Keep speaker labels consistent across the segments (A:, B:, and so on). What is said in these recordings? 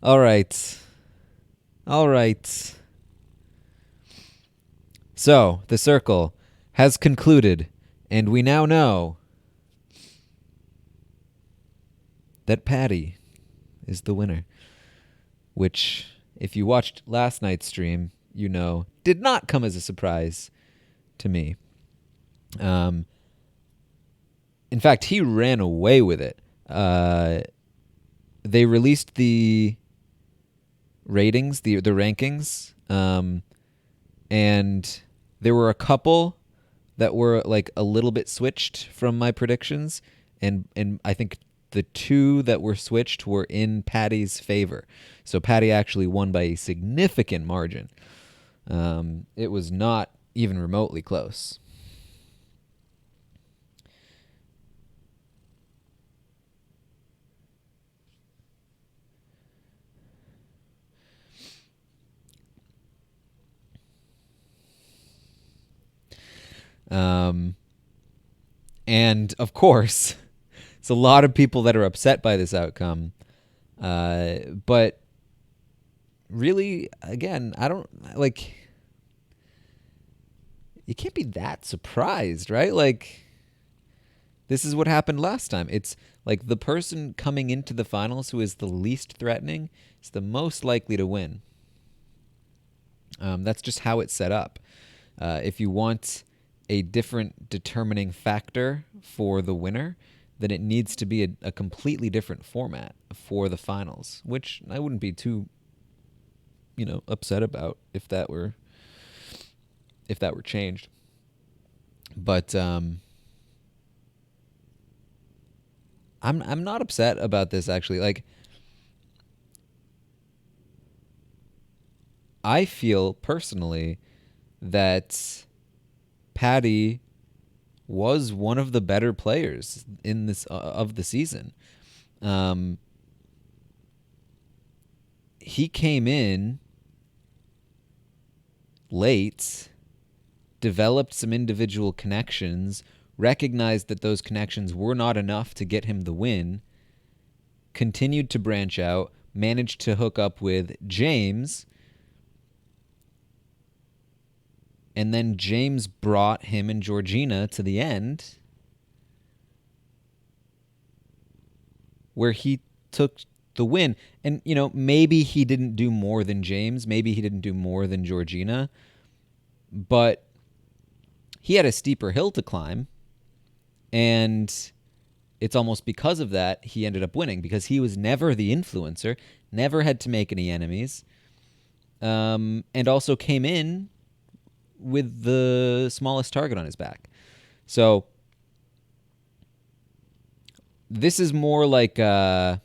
A: All right. All right. So, the circle has concluded, and we now know that Patty is the winner, which, if you watched last night's stream, you know did not come as a surprise to me. Um, in fact, he ran away with it. They released the ratings, the rankings, and there were a couple that were like a little bit switched from my predictions, and I think the two that were switched were in Patty's favor. So Patty actually won by a significant margin. It was not even remotely close. Um, and of course, it's a lot of people that are upset by this outcome. But really, again, I don't like. You can't be that surprised, right? Like, this is what happened last time. It's like the person coming into the finals who is the least threatening is the most likely to win. That's just how it's set up. If you want a different determining factor for the winner, then it needs to be a completely different format for the finals, which I wouldn't be too, upset about if that were changed. But I'm not upset about this actually. Like, I feel personally that Patty was one of the better players in this of the season. Um, he came in late, developed some individual connections, recognized that those connections were not enough to get him the win, continued to branch out, managed to hook up with James, and then James brought him and Georgina to the end where he took the win. And, maybe he didn't do more than James. Maybe he didn't do more than Georgina. But he had a steeper hill to climb. And it's almost because of that he ended up winning, because he was never the influencer, never had to make any enemies, and also came in with the smallest target on his back. So this is more like how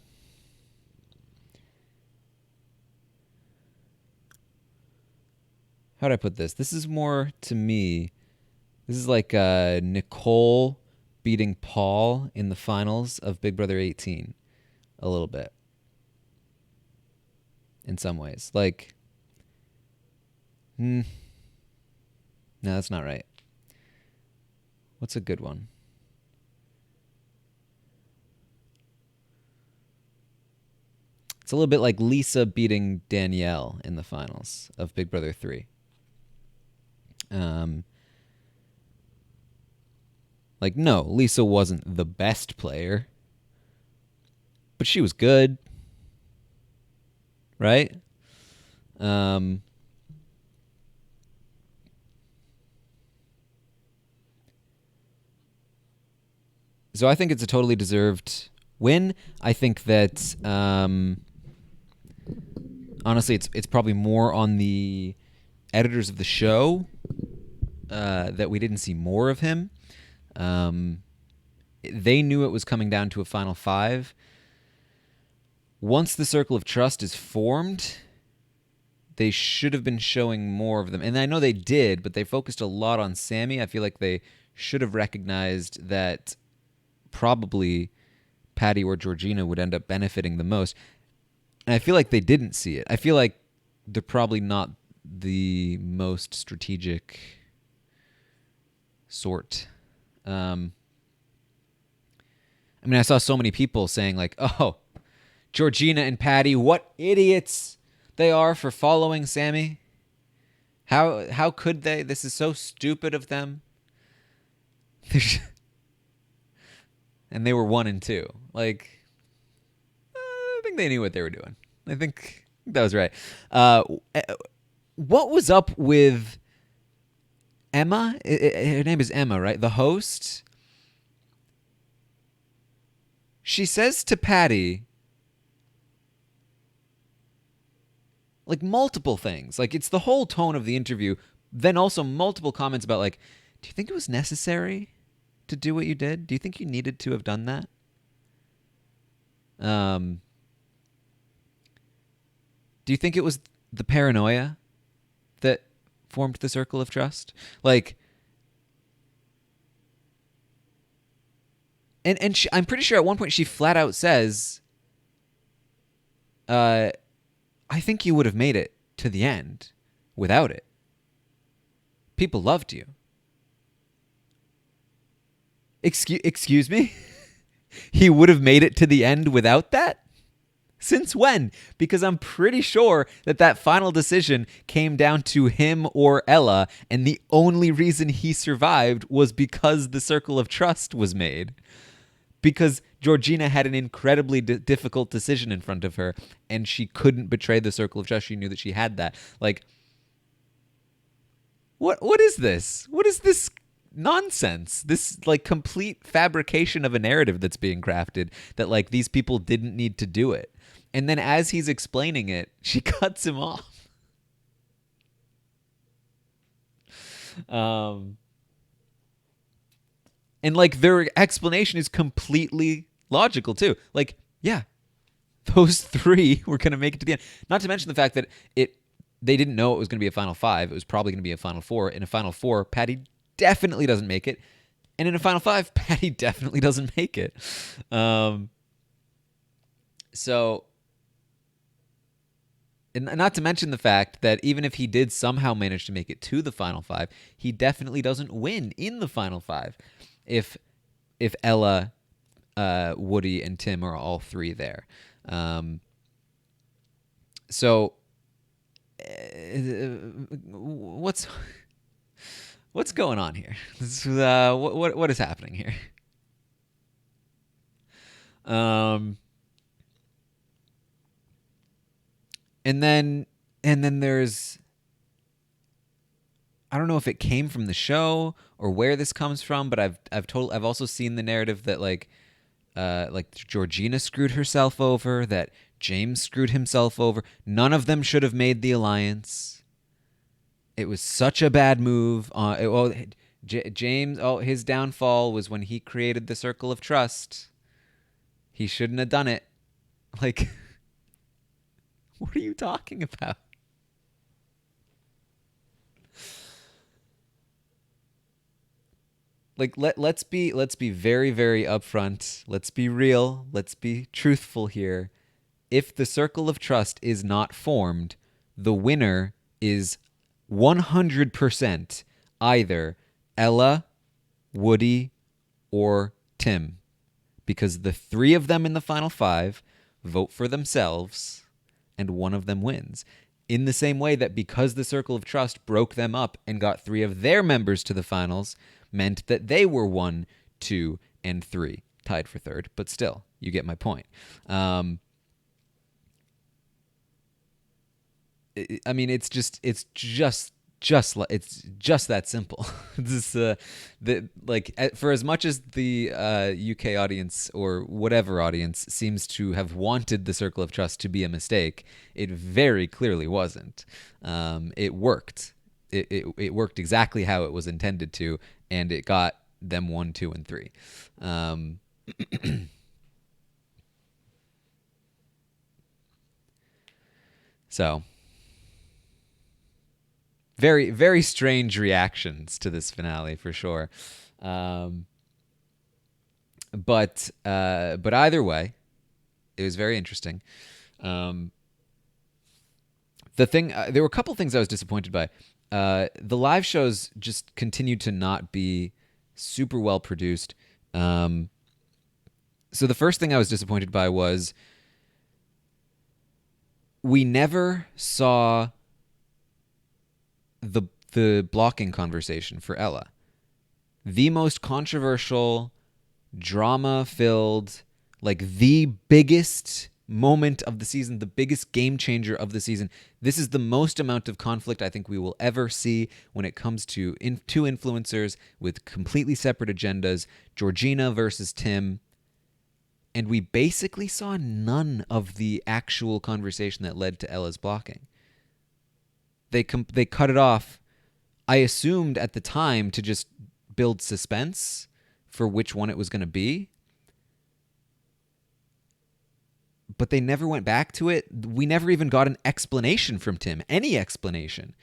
A: do I put this? This is more to me. This is like Nicole beating Paul in the finals of Big Brother 18, a little bit, in some ways. Like, no, that's not right. What's a good one? It's a little bit like Lisa beating Danielle in the finals of Big Brother 3. Um, like, no, Lisa wasn't the best player, but she was good, right? Um, so I think it's a totally deserved win. I think that honestly, it's probably more on the editors of the show that we didn't see more of him. They knew it was coming down to a final five. Once the circle of trust is formed, they should have been showing more of them. And I know they did, but they focused a lot on Sammy. I feel like they should have recognized that probably Patty or Georgina would end up benefiting the most. And I feel like they didn't see it. I feel like they're probably not the most strategic sort. I mean, I saw so many people saying like, "Oh, Georgina and Patty, what idiots they are for following Sammy. How could they? This is so stupid of them. And they were 1 and 2. Like, I think they knew what they were doing. I think that was right. What was up with Emma? Her name is Emma, right? The host. She says to Patty, like, multiple things. Like, it's the whole tone of the interview. Then also multiple comments about, like, do you think it was necessary to do what you did? Do you think you needed to have done that? Do you think it was the paranoia that formed the circle of trust? Like, and I'm pretty sure at one point she flat out says, I think you would have made it to the end without it. People loved you. Excuse me? He would have made it to the end without that? Since when? Because I'm pretty sure that final decision came down to him or Ella, and the only reason he survived was because the circle of trust was made. Because Georgina had an incredibly difficult decision in front of her, and she couldn't betray the circle of trust. She knew that she had that. Like, what is this? What is this nonsense? This, like, complete fabrication of a narrative that's being crafted that, like, these people didn't need to do it. And then as he's explaining it, she cuts him off. And, like, their explanation is completely logical, too. Like, yeah, those 3 were going to make it to the end. Not to mention the fact that they didn't know it was going to be a Final 5. It was probably going to be a Final 4. In a Final 4, Patty definitely doesn't make it. And in a Final 5, Patty definitely doesn't make it. So, and not to mention the fact that even if he did somehow manage to make it to the Final 5, he definitely doesn't win in the Final 5 if Ella, Woody, and Tim are all 3 there. So, what's going on here? This is, what is happening here? And then there's, I don't know if it came from the show or where this comes from, but I've also seen the narrative that like Georgina screwed herself over, that James screwed himself over. None of them should have made the alliance. It was such a bad move. James, his downfall was when he created the circle of trust. He shouldn't have done it. Like, what are you talking about? Like, let's be very, very upfront. Let's be real. Let's be truthful here. If the circle of trust is not formed, the winner is 100% either Ella, Woody, or Tim. Because the 3 of them in the Final 5 vote for themselves, and one of them wins. In the same way that because the circle of trust broke them up and got 3 of their members to the finals, meant that they were 1, 2, and 3, tied for 3rd. But still, you get my point. I mean, it's just that simple. For as much as the UK audience or whatever audience seems to have wanted the circle of trust to be a mistake, it very clearly wasn't. It worked. It worked exactly how it was intended to, and it got them 1, 2, and 3. So, very, very strange reactions to this finale for sure. But either way, it was very interesting. The thing, there were a couple things I was disappointed by. The live shows just continued to not be super well produced. So the first thing I was disappointed by was we never saw the blocking conversation for Ella. The most controversial, drama-filled, like the biggest moment of the season, the biggest game changer of the season. This is the most amount of conflict I think we will ever see when it comes to two influencers with completely separate agendas, Georgina versus Tim. And we basically saw none of the actual conversation that led to Ella's blocking. They cut it off, I assumed at the time, to just build suspense for which one it was going to be. But they never went back to it. We never even got an explanation from Tim, any explanation.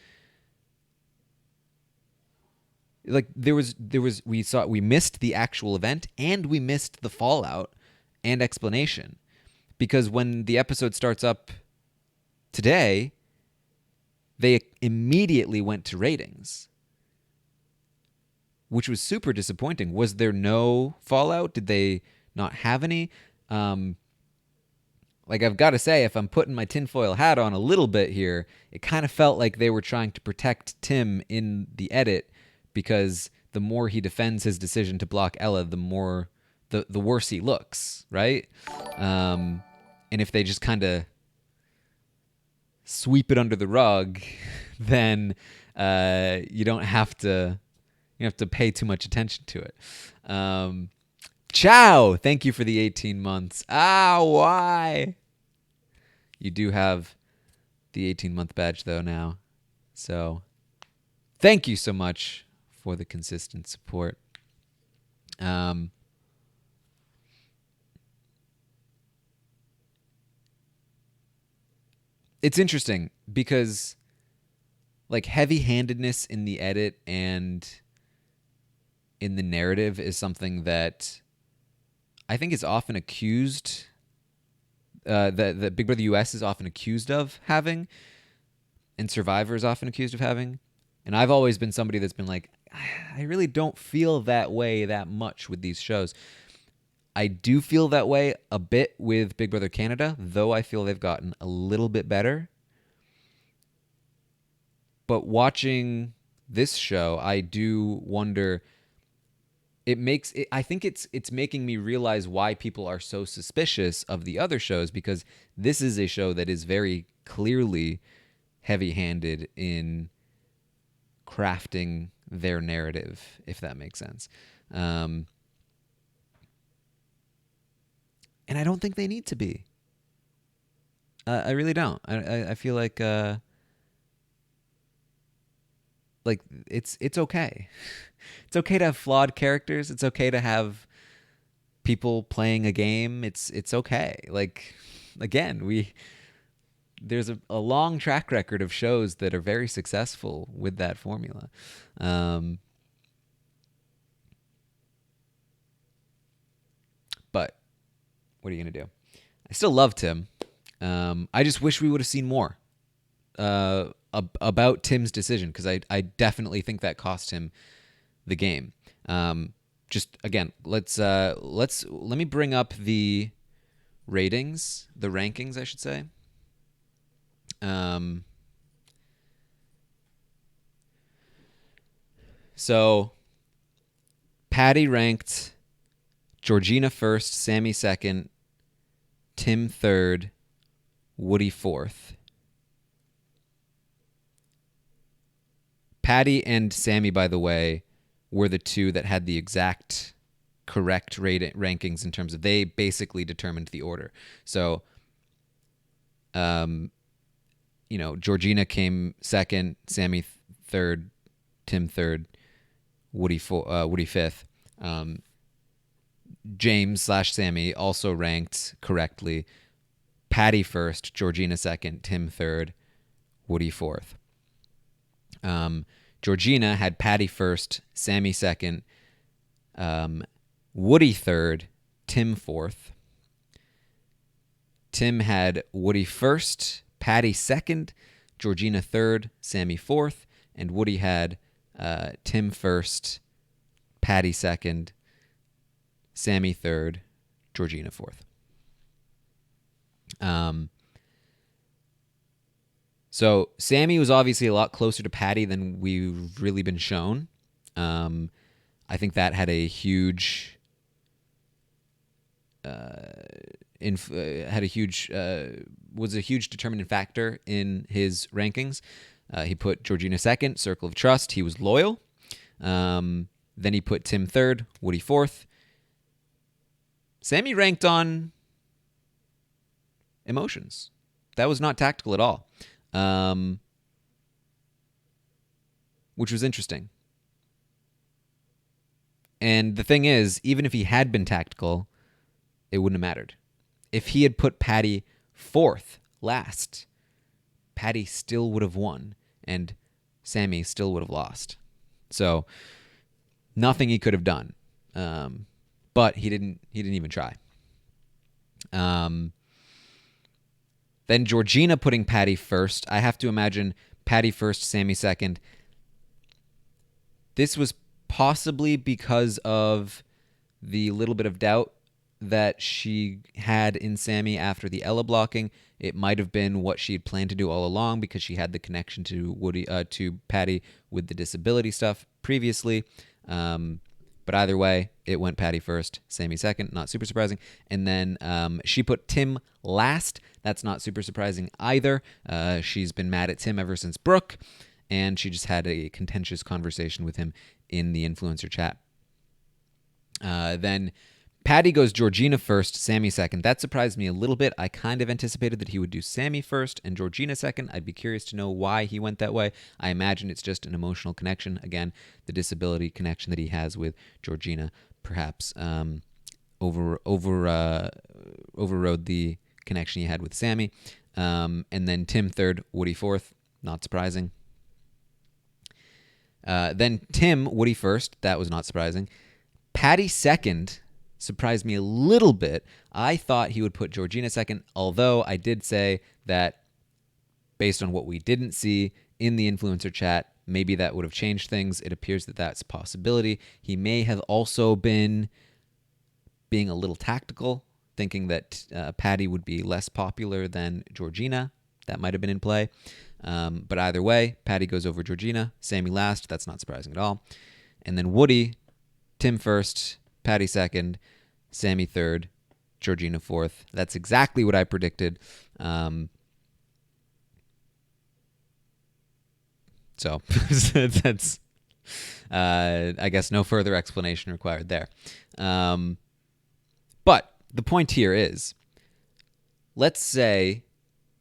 A: Like we missed the actual event and we missed the fallout and explanation. Because when the episode starts up today, they immediately went to ratings, which was super disappointing. Was there no fallout? Did they not have any? Like, I've got to say, if I'm putting my tinfoil hat on a little bit here, it kind of felt like they were trying to protect Tim in the edit, because the more he defends his decision to block Ella, the worse he looks, right? And if they just kind of sweep it under the rug, then you don't have to pay too much attention to it. Ciao! Thank you for the 18 months. Why? You do have the 18-month badge, though, now. So, thank you so much for the consistent support. It's interesting because, like, heavy-handedness in the edit and in the narrative is something that I think is often accused, that Big Brother US is often accused of having, and Survivor is often accused of having. And I've always been somebody that's been like, I really don't feel that way that much with these shows. I do feel that way a bit with Big Brother Canada, though I feel they've gotten a little bit better. But watching this show, I do wonder. I think it's making me realize why people are so suspicious of the other shows, because this is a show that is very clearly heavy-handed in crafting their narrative, if that makes sense. And I don't think they need to be. I really don't. I feel like it's okay. It's okay to have flawed characters. It's okay to have people playing a game. It's okay. Like, again, there's a long track record of shows that are very successful with that formula. But what are you gonna do? I still love Tim. I just wish we would have seen more about Tim's decision, because I definitely think that cost him the game. Just again, let me bring up the rankings, I should say. So Patty ranked Georgina first, Sammy second, Tim third, Woody fourth. Patty and Sammy, by the way, were the two that had the exact correct rankings in terms of, they basically determined the order. So, Georgina came second, Sammy third, Tim third, Woody fifth. James/Sammy also ranked correctly. Patty first, Georgina second, Tim third, Woody fourth. Georgina had Patty first, Sammy second, Woody third, Tim fourth. Tim had Woody first, Patty second, Georgina third, Sammy fourth, and Woody had Tim first, Patty second, Sammy third, Georgina fourth. So Sammy was obviously a lot closer to Patty than we've really been shown. I think that had a huge was a huge determining factor in his rankings. He put Georgina second, Circle of Trust. He was loyal. Then he put Tim third, Woody fourth. Sammy ranked on emotions. That was not tactical at all, which was interesting. And the thing is, even if he had been tactical, it wouldn't have mattered. If he had put Patty fourth, last, Patty still would have won, and Sammy still would have lost. So nothing he could have done, but he didn't even try. Then Georgina putting Patty first. I have to imagine Patty first, Sammy second. This was possibly because of the little bit of doubt that she had in Sammy after the Ella blocking. It might have been what she had planned to do all along because she had the connection to Patty with the disability stuff previously. But either way, it went Patty first, Sammy second, not super surprising. And then she put Tim last. That's not super surprising either. She's been mad at Tim ever since Brooke, and she just had a contentious conversation with him in the influencer chat. Then Patty goes Georgina first, Sammy second. That surprised me a little bit. I kind of anticipated that he would do Sammy first and Georgina second. I'd be curious to know why he went that way. I imagine it's just an emotional connection. Again, the disability connection that he has with Georgina perhaps overrode the connection he had with Sammy. And then Tim third, Woody fourth. Not surprising. Then Tim, Woody first. That was not surprising. Patty second surprised me a little bit. I thought he would put Georgina second, although I did say that based on what we didn't see in the influencer chat, maybe that would have changed things. It appears that that's a possibility. He may have also been being a little tactical, thinking that Patty would be less popular than Georgina. That might have been in play. But either way, Patty goes over Georgina. Sammy last. That's not surprising at all. And then Woody, Tim first, Patty second, Sammy third, Georgina fourth. That's exactly what I predicted. So that's, I guess, no further explanation required there. But the point here is, let's say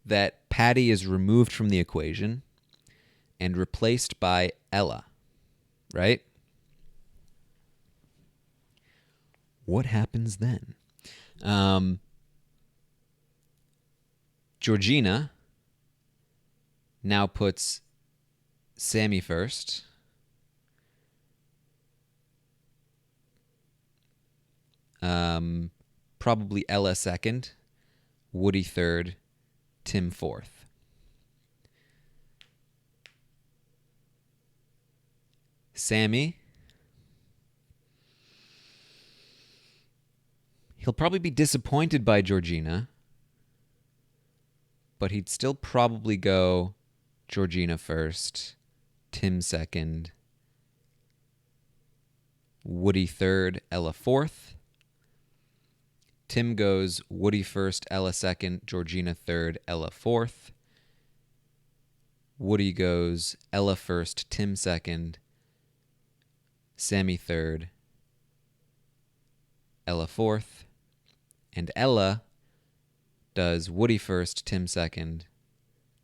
A: that Patty is removed from the equation and replaced by Ella, right? What happens then? Georgina now puts Sammy first. Probably Ella second, Woody third, Tim fourth. Sammy, he'll probably be disappointed by Georgina, but he'd still probably go Georgina first, Tim second, Woody third, Ella fourth. Tim goes Woody first, Ella second, Georgina third, Ella fourth. Woody goes Ella first, Tim second, Sammy third, Ella fourth. And Ella does Woody first, Tim second,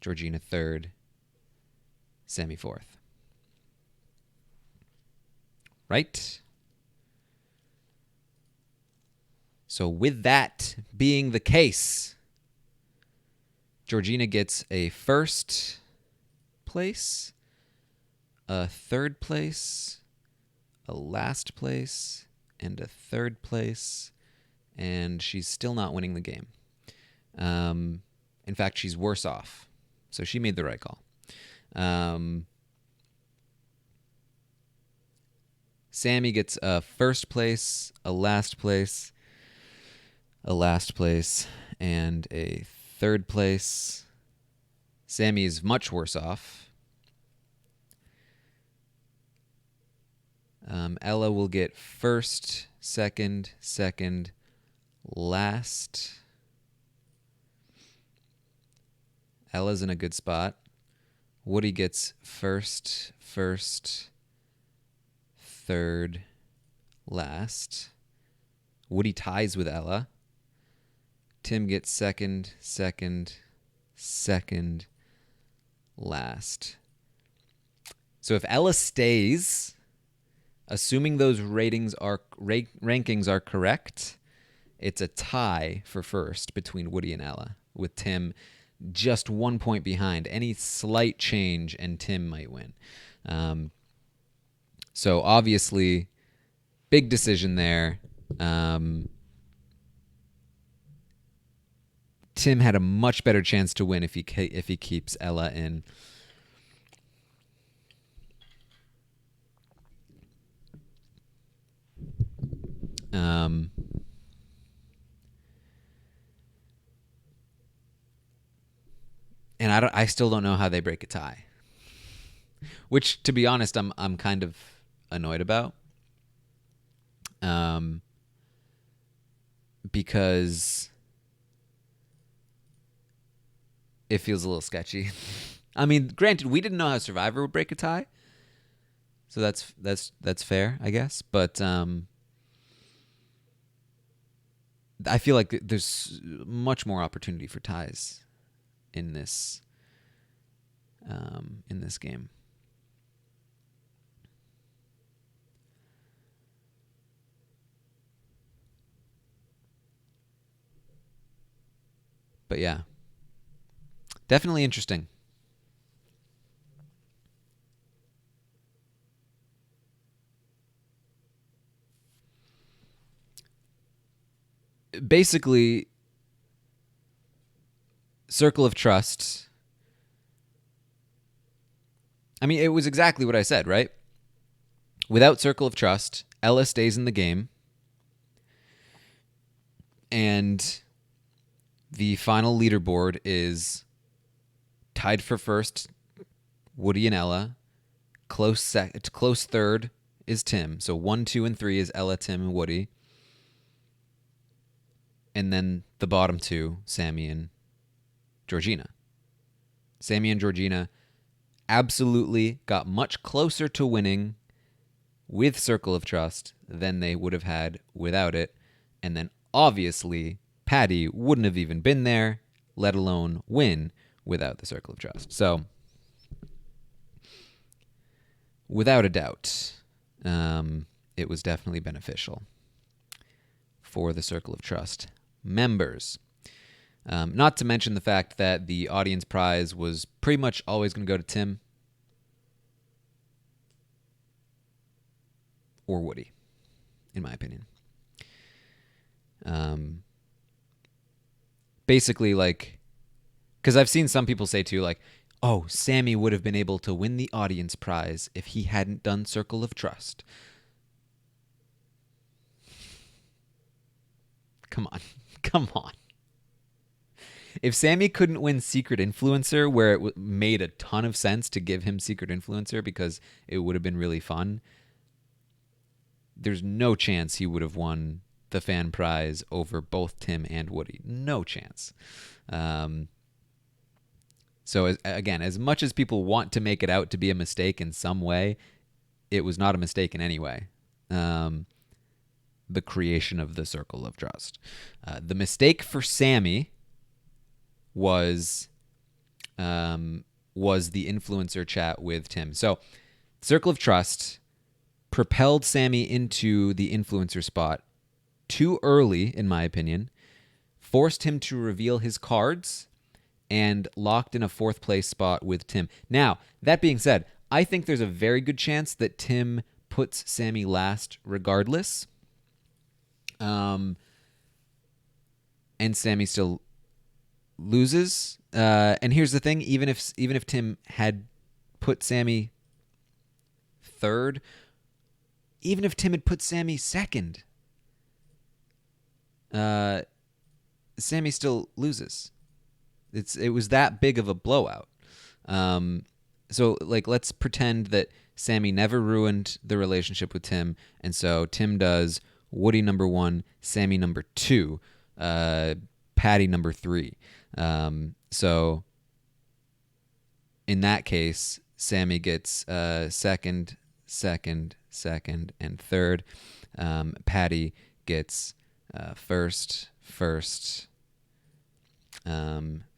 A: Georgina third, Sammy fourth. Right? So with that being the case, Georgina gets a first place, a third place, a last place, and a third place, and she's still not winning the game. In fact, she's worse off. So she made the right call. Sammy gets a first place, a last place, a last place, and a third place. Sammy is much worse off. Ella will get first, second, last. Ella's in a good spot. Woody gets first, third, last. Woody ties with Ella. Tim gets second, last. So if Ella stays, assuming those rankings are correct, it's a tie for first between Woody and Ella, with Tim just 1 point behind. Any slight change and Tim might win. So obviously, big decision there. Tim had a much better chance to win if he keeps Ella in. And I still don't know how they break a tie, which, to be honest, I'm kind of annoyed about. Because it feels a little sketchy. I mean, granted, we didn't know how Survivor would break a tie, so that's fair, I guess. But I feel like there's much more opportunity for ties in this game. But yeah, definitely interesting. Basically, Circle of Trust. I mean, it was exactly what I said, right? Without Circle of Trust, Ella stays in the game. And the final leaderboard is tied for first, Woody and Ella. Close third is Tim. So 1, 2, and 3 is Ella, Tim, and Woody. And then the bottom two, Sammy and Georgina. Sammy and Georgina absolutely got much closer to winning with Circle of Trust than they would have had without it. And then obviously, Patty wouldn't have even been there, let alone win without the Circle of Trust. So, without a doubt, it was definitely beneficial for the Circle of Trust members. Not to mention the fact that the audience prize was pretty much always going to go to Tim or Woody, in my opinion. Basically, like, because I've seen some people say too, like, oh, Sammy would have been able to win the audience prize if he hadn't done Circle of Trust. Come on. If Sammy couldn't win Secret Influencer, where it made a ton of sense to give him Secret Influencer because it would have been really fun, there's no chance he would have won the fan prize over both Tim and Woody. No chance. So, again, as much as people want to make it out to be a mistake in some way, it was not a mistake in any way. The creation of the Circle of Trust. The mistake for Sammy was the influencer chat with Tim. So, Circle of Trust propelled Sammy into the influencer spot too early, in my opinion, forced him to reveal his cards, and locked in a fourth place spot with Tim. Now, that being said, I think there's a very good chance that Tim puts Sammy last regardless. And Sammy still loses. And here's the thing, even if Tim had put Sammy third, even if Tim had put Sammy second, Sammy still loses. It was that big of a blowout. So like, let's pretend that Sammy never ruined the relationship with Tim, and so Tim does Woody number 1, Sammy number 2, Patty number 3. So in that case, Sammy gets second, second, second, and third. Patty gets first, first,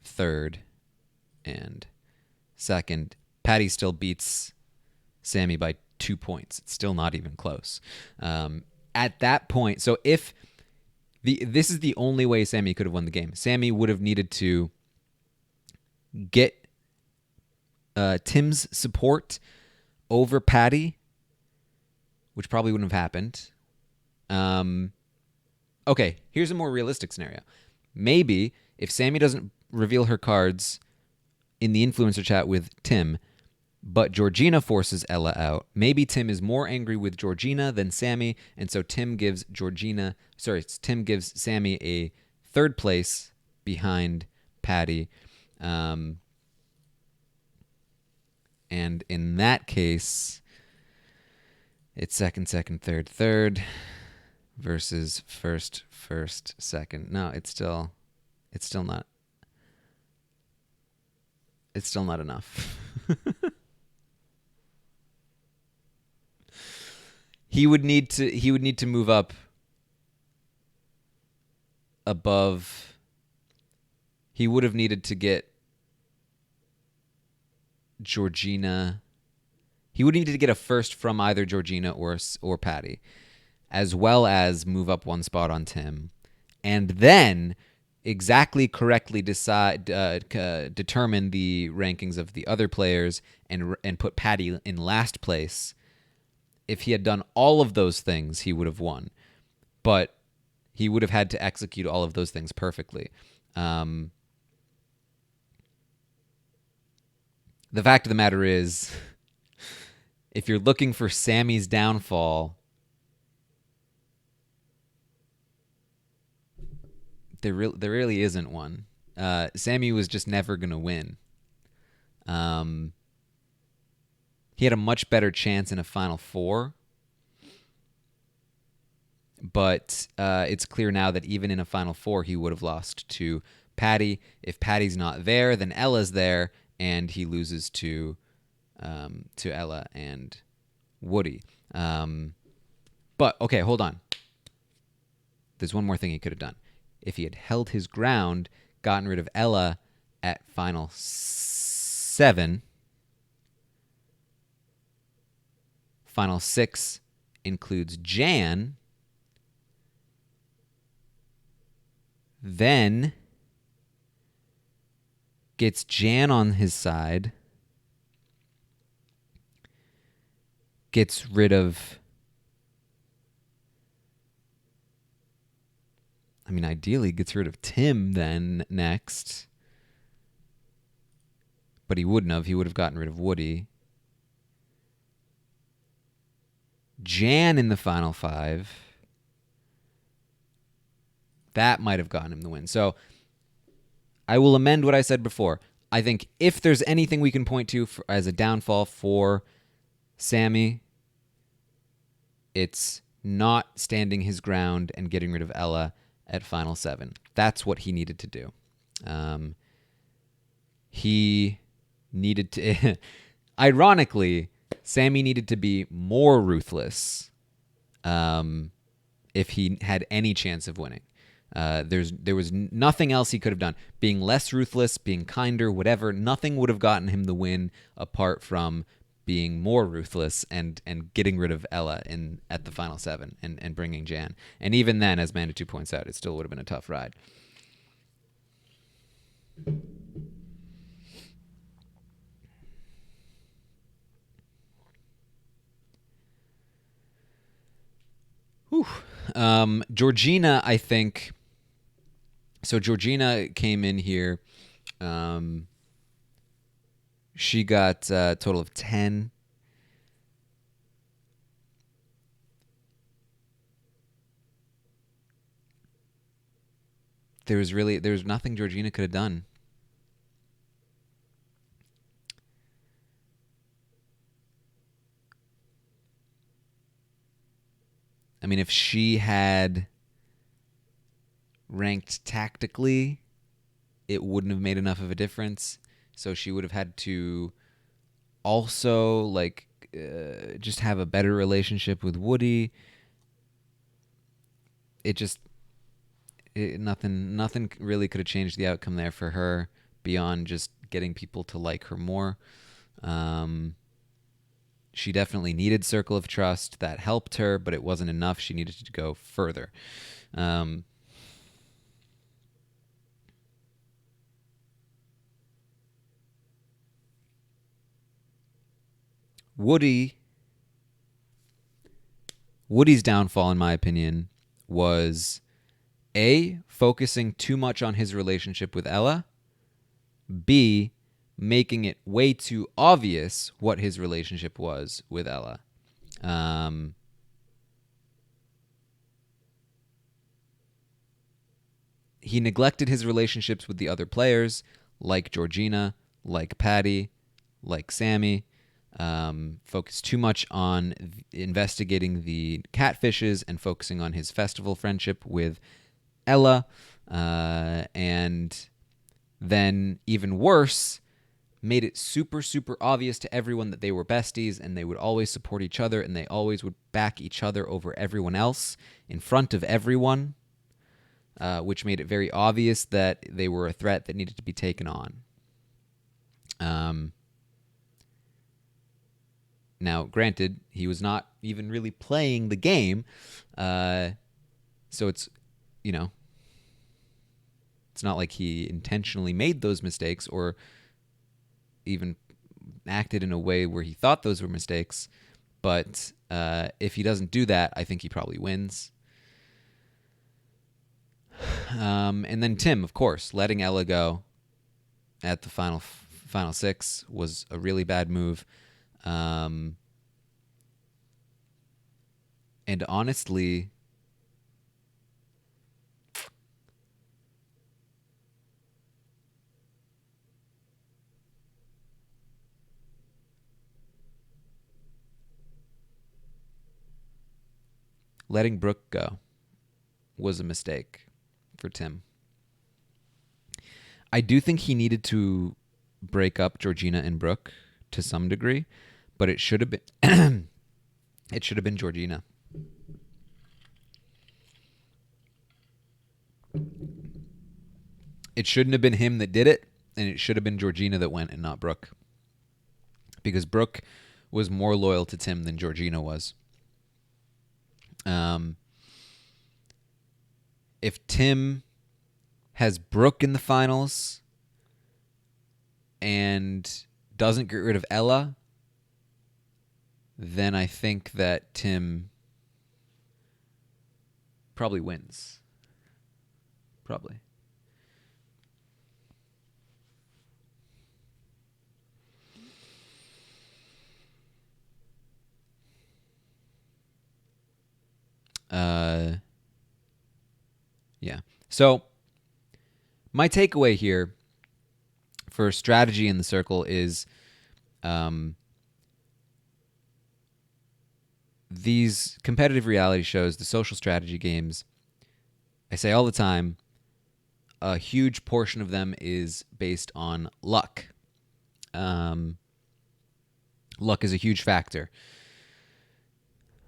A: third, and second. Patty still beats Sammy by 2 points. It's still not even close. At that point, so if this is the only way Sammy could have won the game. Sammy would have needed to get Tim's support over Patty, which probably wouldn't have happened. Okay, here's a more realistic scenario. Maybe if Sammy doesn't reveal her cards in the influencer chat with Tim, but Georgina forces Ella out, maybe Tim is more angry with Georgina than Sammy, and so Tim gives Sammy a third place behind Patty. And in that case, it's second, second, third, third versus first, first, second. No, it's still not enough. He would need to move up above. He would have needed to get Georgina. He would need to get a first from either Georgina or Patty, as well as move up one spot on Tim, and then exactly correctly determine the rankings of the other players and put Patty in last place. If he had done all of those things, he would have won, but he would have had to execute all of those things perfectly. The fact of the matter is, if you're looking for Sammy's downfall, there really isn't one. Sammy was just never going to win. He had a much better chance in a Final Four, but it's clear now that even in a Final Four, he would have lost to Patty. If Patty's not there, then Ella's there, and he loses to Ella and Woody. But okay, hold on. There's one more thing he could have done. If he had held his ground, gotten rid of Ella at Final 7, Final 6 includes Jan, then gets Jan on his side, gets rid of, ideally gets rid of Tim then next, but he wouldn't have. He would have gotten rid of Woody. Jan in the Final 5. That might have gotten him the win. So I will amend what I said before. I think if there's anything we can point to as a downfall for Sammy, it's not standing his ground and getting rid of Ella at Final 7. That's what he needed to do. He needed to... Ironically, Sammy needed to be more ruthless if he had any chance of winning. There was nothing else he could have done. Being less ruthless, being kinder, whatever, nothing would have gotten him the win apart from being more ruthless and getting rid of Ella at the Final 7 and bringing Jan. And even then, as Manitou points out, it still would have been a tough ride. Whew. Georgina, I think... So Georgina came in here. She got a total of 10. There was nothing Georgina could have done. I mean, if she had ranked tactically, it wouldn't have made enough of a difference. So she would have had to also just have a better relationship with Woody. Nothing really could have changed the outcome there for her beyond just getting people to like her more. She definitely needed Circle of Trust. That helped her, but it wasn't enough. She needed to go further. Woody's downfall, in my opinion, was A, focusing too much on his relationship with Ella, B, making it way too obvious what his relationship was with Ella. He neglected his relationships with the other players, like Georgina, like Patty, like Sammy. Focused too much on investigating the catfishes and focusing on his festival friendship with Ella. And then, even worse, made it super, super obvious to everyone that they were besties and they would always support each other and they always would back each other over everyone else in front of everyone, which made it very obvious that they were a threat that needed to be taken on. Now, granted, he was not even really playing the game, so it's not like he intentionally made those mistakes or even acted in a way where he thought those were mistakes. But if he doesn't do that, I think he probably wins. And then Tim, of course, letting Ella go at the final six was a really bad move. And honestly, letting Brooke go was a mistake for Tim. I do think he needed to break up Georgina and Brooke to some degree, but it should have been it should have been Georgina. It shouldn't have been him that did it, and it should have been Georgina that went and not Brooke. Because Brooke was more loyal to Tim than Georgina was. If Tim has Brooke in the finals and doesn't get rid of Ella, then I think that Tim probably wins. Probably. Yeah. So my takeaway here for strategy in the circle is these competitive reality shows, the social strategy games, I say all the time, a huge portion of them is based on luck. Luck is a huge factor.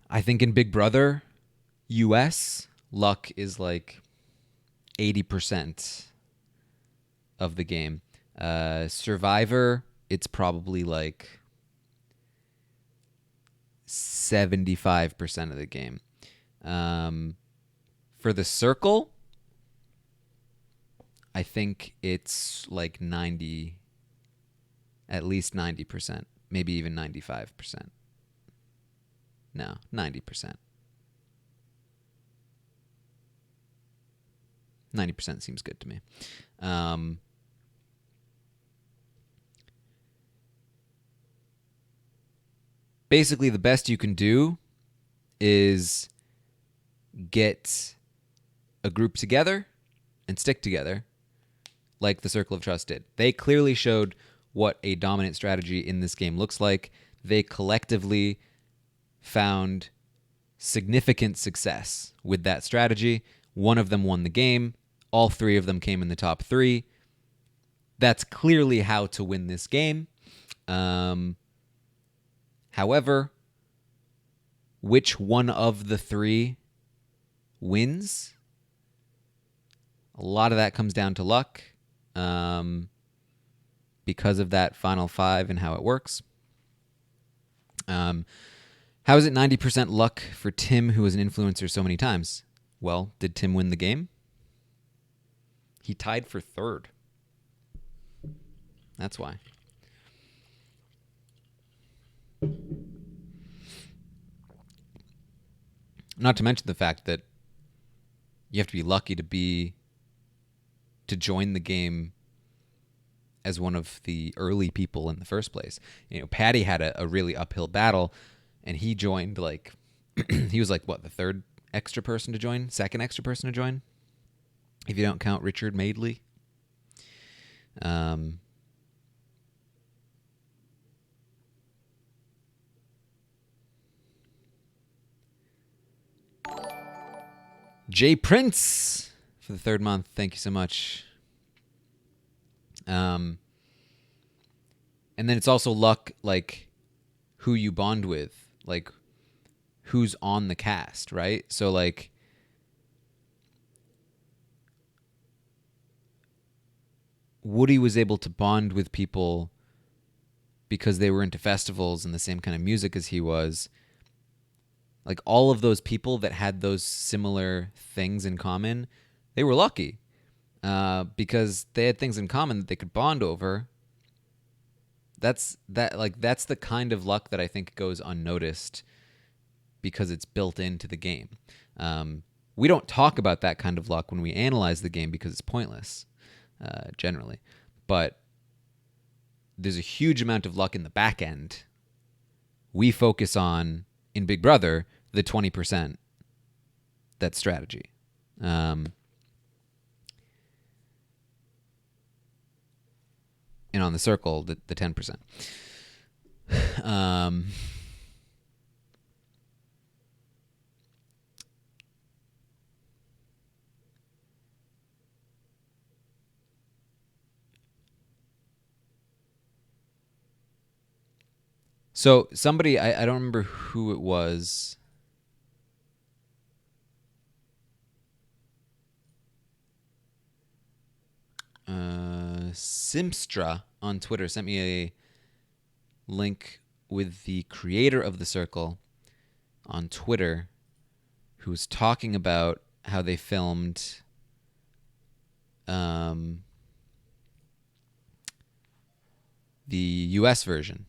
A: I think in Big Brother US, luck is like 80% of the game. Survivor, it's probably like 75% of the game. For the circle, I think it's like at least 90%, maybe even 95%. No, 90%. 90% seems good to me. Basically, the best you can do is get a group together and stick together like the Circle of Trust did. They clearly showed what a dominant strategy in this game looks like. They collectively found significant success with that strategy. One of them won the game. All three of them came in the top three. That's clearly how to win this game. However, which one of the three wins? A lot of that comes down to luck because of that final five and how it works. How is it 90% luck for Tim, who was an influencer so many times? Well, did Tim win the game? He tied for third. That's why. Not to mention the fact that you have to be lucky to join the game as one of the early people in the first place. Patty had a really uphill battle, and he joined like he was like what, the third extra person to join, second extra person to join, if you don't count Richard Madeley. Jay Prince for the third month. Thank you so much. And then it's also luck, like who you bond with, like who's on the cast, right? So like Woody was able to bond with people because they were into festivals and the same kind of music as he was. Like all of those people that had those similar things in common, they were lucky because they had things in common that they could bond over. That's the kind of luck that I think goes unnoticed because it's built into the game. We don't talk about that kind of luck when we analyze the game because it's pointless, generally. But there's a huge amount of luck in the back end. We focus on, in Big Brother, the 20% that's strategy. And on the circle, the 10%. So somebody, I don't remember who it was. Simstra on Twitter sent me a link with the creator of the circle on Twitter, who was talking about how they filmed the US version.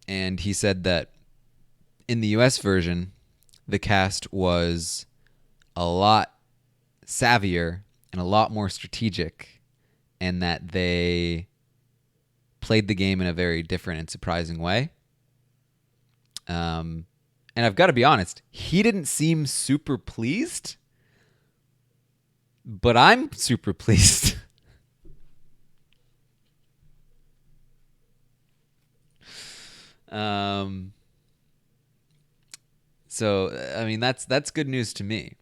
A: And he said that in the US version, the cast was a lot savvier and a lot more strategic, and that they played the game in a very different and surprising way. And I've got to be honest, he didn't seem super pleased, but I'm super pleased. So I mean that's good news to me.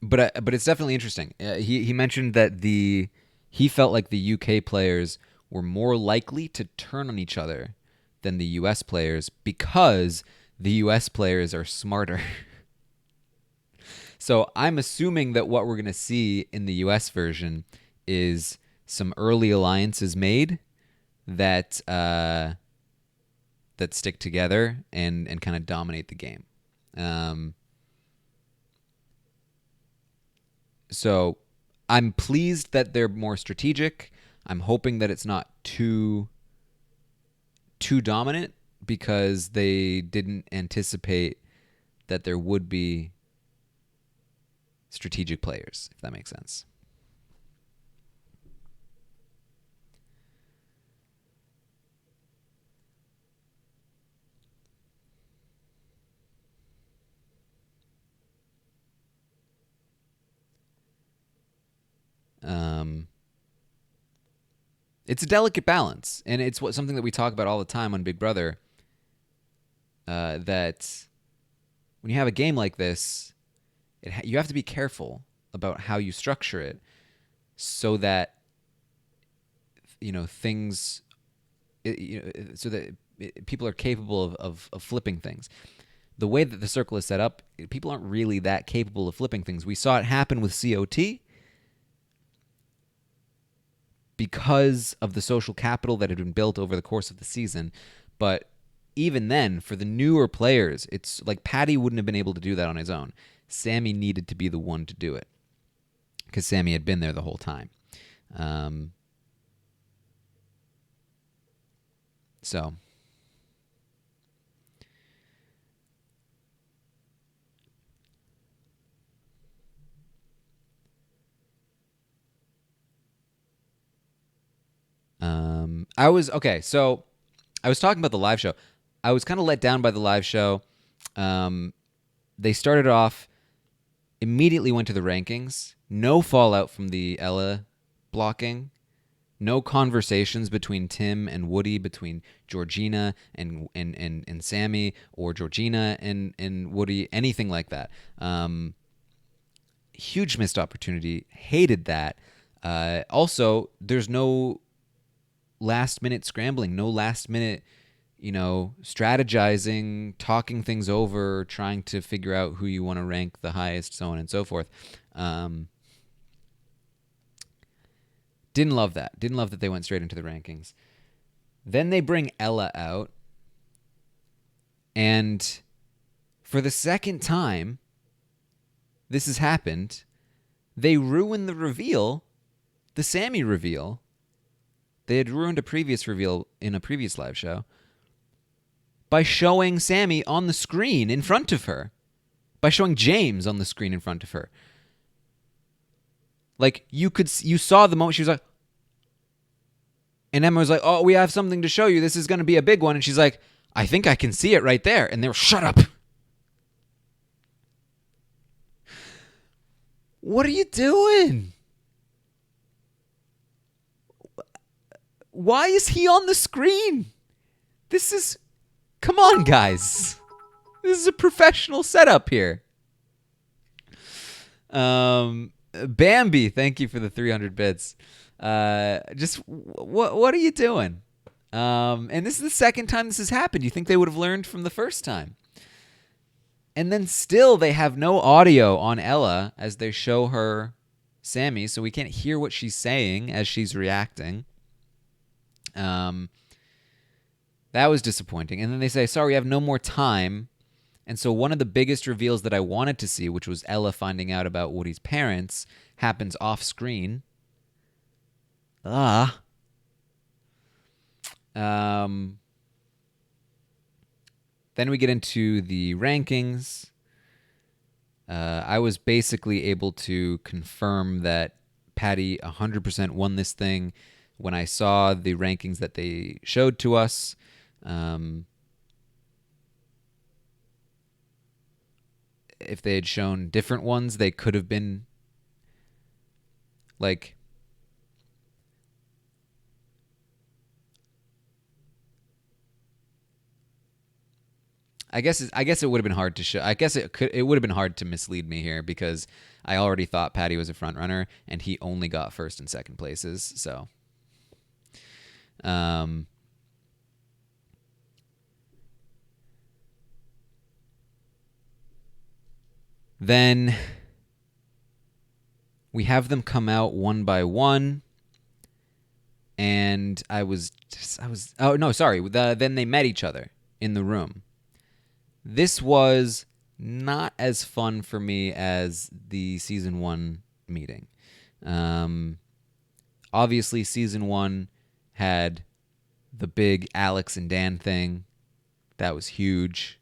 A: But it's definitely interesting. He mentioned that he felt like the UK players were more likely to turn on each other than the US players because the US players are smarter. So I'm assuming that what we're going to see in the US version is some early alliances made that that stick together and kind of dominate the game. So I'm pleased that they're more strategic. I'm hoping that it's not too dominant because they didn't anticipate that there would be strategic players, if that makes sense.
B: It's a delicate balance, and it's something that we talk about all the time on Big Brother. That when you have a game like this, you have to be careful about how you structure it, so that things, so that people are capable of flipping things. The way that the circle is set up, people aren't really that capable of flipping things. We saw it happen with COT because of the social capital that had been built over the course of the season. But even then, for the newer players, it's like Patty wouldn't have been able to do that on his own. Sammy needed to be the one to do it because Sammy had been there the whole time. So I was okay. So I was talking about the live show. I was kind of let down by the live show. They started off, immediately went to the rankings. No fallout from the Ella blocking. No conversations between Tim and Woody, between Georgina and Sammy, or Georgina and Woody, anything like that. Huge missed opportunity. Hated that. Also, there's no last minute scrambling, no last minute, strategizing, talking things over, trying to figure out who you want to rank the highest, so on and so forth. Didn't love that. Didn't love that they went straight into the rankings. Then they bring Ella out, and for the second time this has happened, they ruin the reveal, the Sammy reveal. They had ruined a previous reveal in a previous live show by showing Sammy on the screen in front of her, by showing James on the screen in front of her. Like, you saw the moment she was like, and Emma was like, "Oh, we have something to show you. This is going to be a big one." And she's like, "I think I can see it right there." And they were, "Shut up. What are you doing? Why is he on the screen? Come on, guys. This is a professional setup here." Bambi, thank you for the 300 bits. Just what are you doing? And this is the second time this has happened. You think they would have learned from the first time? And then still they have no audio on Ella as they show her Sammy, so we can't hear what she's saying as she's reacting. That was disappointing. And then they say, "Sorry, we have no more time." And so one of the biggest reveals that I wanted to see, which was Ella finding out about Woody's parents, happens off screen. Then we get into the rankings. I was basically able to confirm that Patty 100% won this thing when I saw the rankings that they showed to us. If they had shown different ones, they could have been like, I guess it would have been hard to show. I guess it would have been hard to mislead me here because I already thought Patty was a front runner and he only got first and second places. So, then we have them come out one by one, and then they met each other in the room. This was not as fun for me as the season 1 meeting. Obviously, season 1 had the big Alex and Dan thing. That was huge.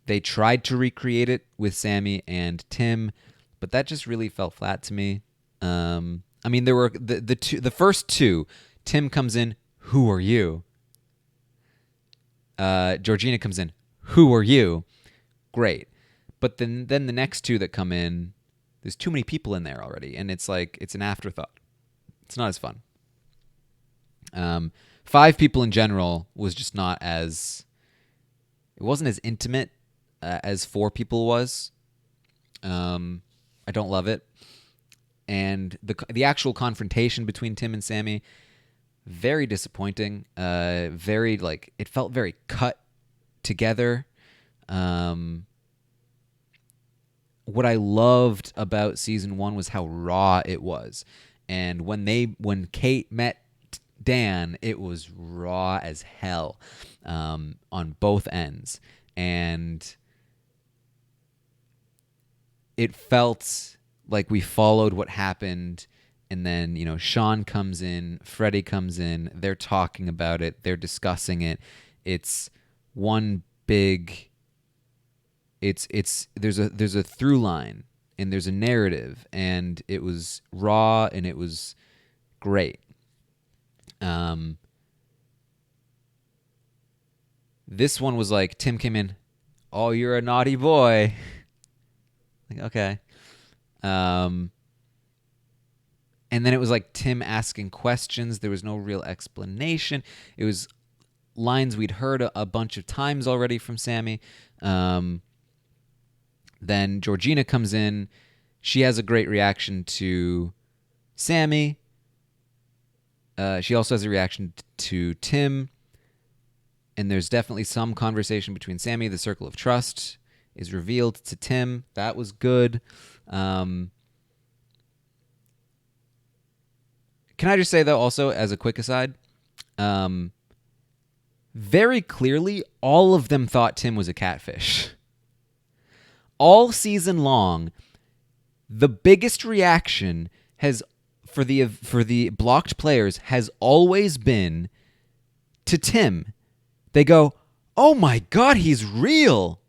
B: They tried to recreate it with Sammy and Tim, but that just really fell flat to me. I mean, there were the first two. Tim comes in, "Who are you?" Georgina comes in, "Who are you?" Great. But then the next two that come in, There's too many people in there already, and it's like it's an afterthought. It's not as fun. 5 people in general was just not as. It wasn't as intimate as 4 people was. I don't love it, and the actual confrontation between Tim and Sammy, very disappointing. Very like it felt very cut together. What I loved about season 1 was how raw it was, and when Kate met Dan, it was raw as hell on both ends, and it felt like we followed what happened. And then, Sean comes in, Freddie comes in, they're talking about it, they're discussing it. It's one big there's a through line, and there's a narrative, and it was raw, and it was great. This one was like Tim came in, "Oh, you're a naughty boy." Like, okay. And then it was like Tim asking questions. There was no real explanation. It was lines we'd heard a bunch of times already from Sammy. Then Georgina comes in. She has a great reaction to Sammy. She also has a reaction to Tim. And there's definitely some conversation between Sammy. The circle of trust is revealed to Tim. That was good. Can I just say, though, also, as a quick aside, very clearly, all of them thought Tim was a catfish. All season long, the biggest reaction for the blocked players has always been to Tim. They go, "Oh my God, he's real."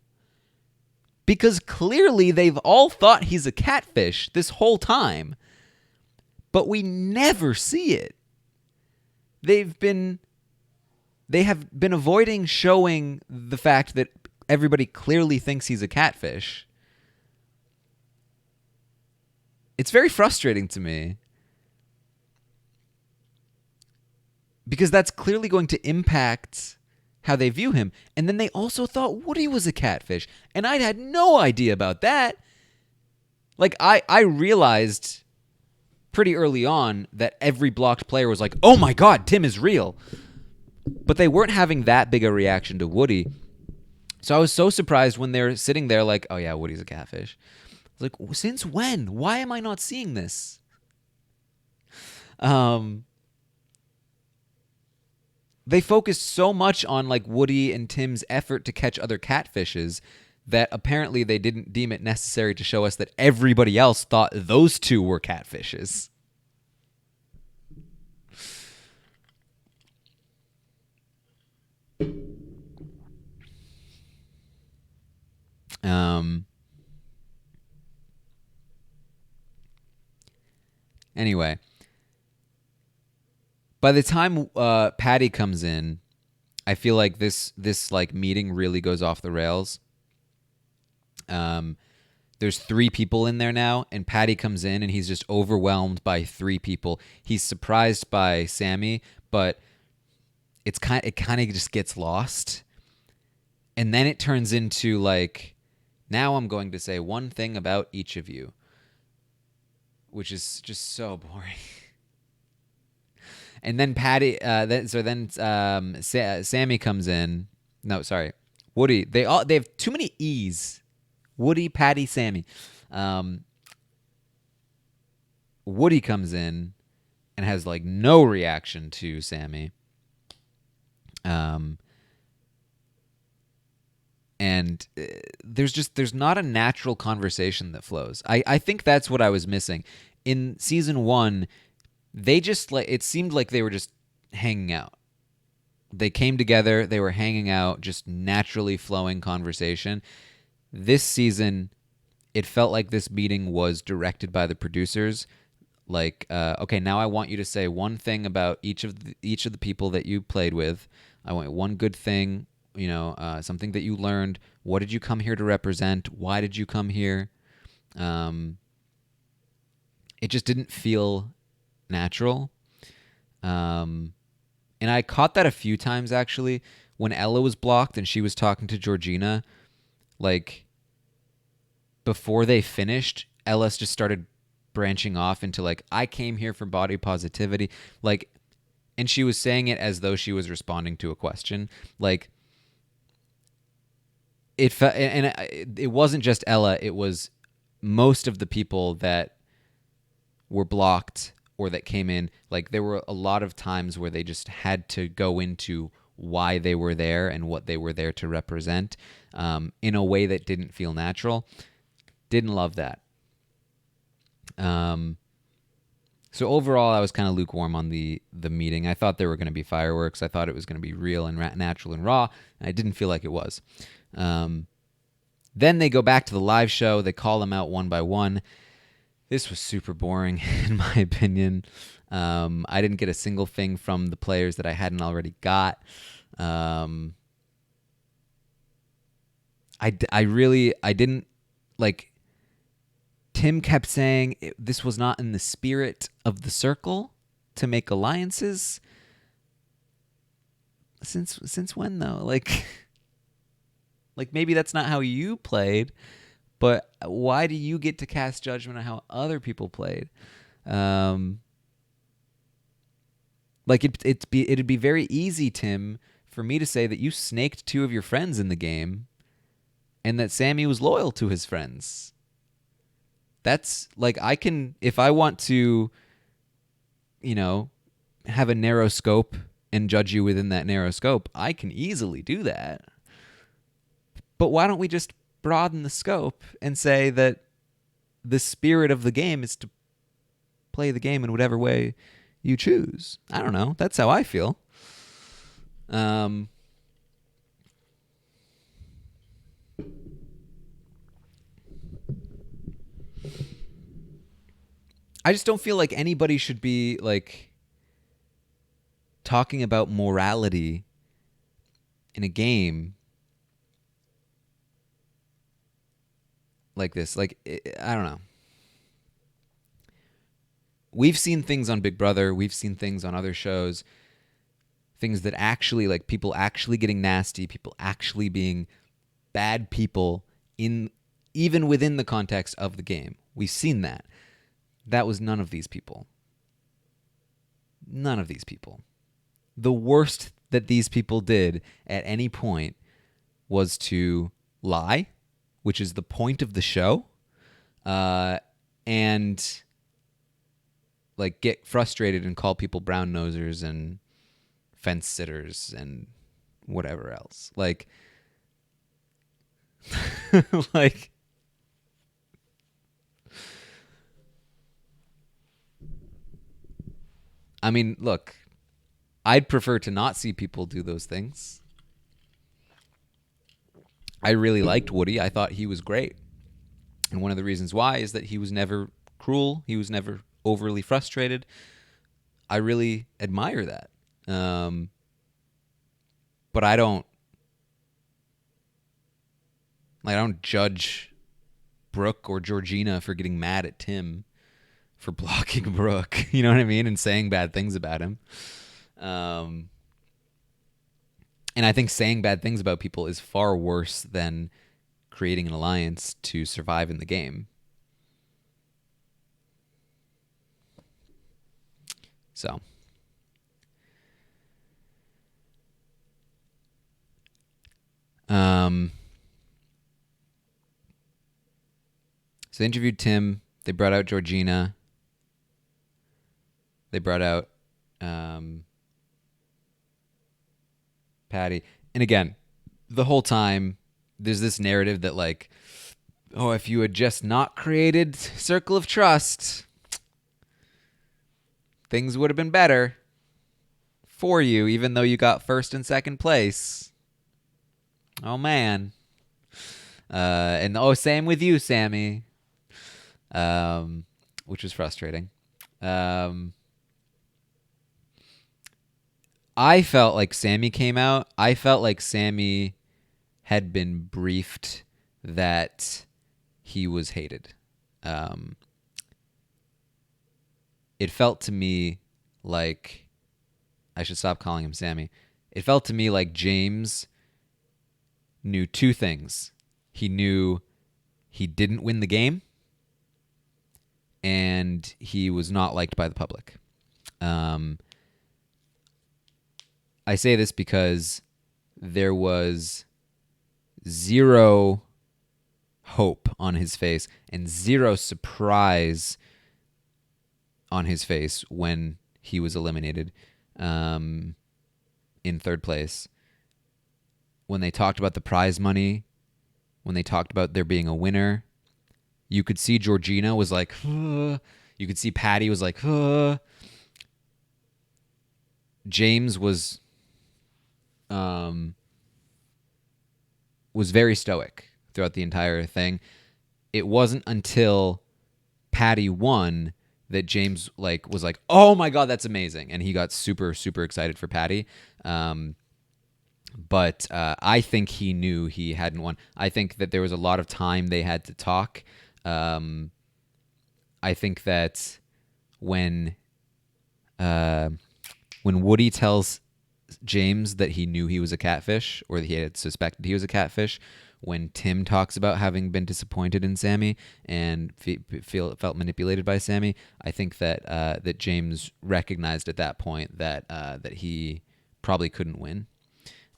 B: Because clearly they've all thought he's a catfish this whole time. But we never see it. They have been avoiding showing the fact that everybody clearly thinks he's a catfish. It's very frustrating to me, because that's clearly going to impact how they view him. And then they also thought Woody was a catfish, and I had no idea about that. Like, I realized pretty early on that every blocked player was like, "Oh my God, Tim is real." But they weren't having that big a reaction to Woody. So I was so surprised when they're sitting there like, "Oh yeah, Woody's a catfish." I was like, since when? Why am I not seeing this? They focused so much on like Woody and Tim's effort to catch other catfishes that apparently they didn't deem it necessary to show us that everybody else thought those two were catfishes. Anyway, by the time Patty comes in, I feel like this like meeting really goes off the rails. There's 3 people in there now, and Patty comes in, and he's just overwhelmed by 3 people. He's surprised by Sammy, but it kind of just gets lost. And then it turns into like, now I'm going to say one thing about each of you, which is just so boring. And then Sammy comes in. No, sorry, Woody. They have too many E's. Woody, Patty, Sammy. Woody comes in and has like no reaction to Sammy. And there's not a natural conversation that flows. I think that's what I was missing. In season 1, they just it seemed like they were just hanging out. They came together, they were hanging out, just naturally flowing conversation. This season, it felt like this meeting was directed by the producers. Like, okay, now I want you to say one thing about each of the people that you played with. I want one good thing, something that you learned. What did you come here to represent? Why did you come here? it just didn't feel natural. Um, and I caught that a few times actually when Ella was blocked and she was talking to Georgina. Like before they finished, Ellis just started branching off into like, I came here for body positivity. Like, and she was saying it as though she was responding to a question. Like, it wasn't just Ella, it was most of the people that were blocked or that came in. Like, there were a lot of times where they just had to go into why they were there and what they were there to represent in a way that didn't feel natural. Didn't love that. So overall, I was kind of lukewarm on the meeting. I thought there were going to be fireworks. I thought it was going to be real and natural and raw, and I didn't feel like it was. Then they go back to the live show. They call them out one by one. This was super boring, in my opinion. I didn't get a single thing from the players that I hadn't already got. I didn't like. Tim kept saying this was not in the spirit of the circle to make alliances. Since when though? Like maybe that's not how you played, but why do you get to cast judgment on how other people played? It'd be very easy, Tim, for me to say that you snaked two of your friends in the game, and that Sammy was loyal to his friends. That's like, I can, if I want to, have a narrow scope and judge you within that narrow scope, I can easily do that. But why don't we just broaden the scope and say that the spirit of the game is to play the game in whatever way you choose? I don't know. That's how I feel. I just don't feel like anybody should be like talking about morality in a game like this. Like, I don't know. We've seen things on Big Brother. We've seen things on other shows. Things that actually, like, people actually getting nasty, people actually being bad people even within the context of the game. We've seen that. That was none of these people. None of these people. The worst that these people did at any point was to lie, which is the point of the show, and like get frustrated and call people brown nosers and fence sitters and whatever else. Like, like, I mean, look, I'd prefer to not see people do those things. I really liked Woody. I thought he was great. And one of the reasons why is that he was never cruel. He was never overly frustrated. I really admire that. But I don't judge Brooke or Georgina for getting mad at Tim for blocking Brooke. You know what I mean? And saying bad things about him. And I think saying bad things about people is far worse than creating an alliance to survive in the game. So, so they interviewed Tim. They brought out Georgina. They brought out Patty. And again, the whole time, there's this narrative that, like, oh, if you had just not created Circle of Trust, things would have been better for you, even though you got first and second place. Oh, man. And same with you, Sammy. Which was frustrating. I felt like Sammy came out. I felt like Sammy had been briefed that he was hated. it felt to me like I should stop calling him Sammy. It felt to me like James knew two things. He knew he didn't win the game, and he was not liked by the public. Um, I say this because there was zero hope on his face and zero surprise on his face when he was eliminated in third place. When they talked about the prize money, when they talked about there being a winner, you could see Georgina was like, huh. You could see Patty was like, huh. James was very stoic throughout the entire thing. It wasn't until Patty won that James was like, "Oh my god, that's amazing!" and he got super super excited for Patty. But I think he knew he hadn't won. I think that there was a lot of time they had to talk. I think that when Woody tells James that he knew he was a catfish, or that he had suspected he was a catfish, when Tim talks about having been disappointed in Sammy and felt manipulated by Sammy, I think that that James recognized at that point that that he probably couldn't win,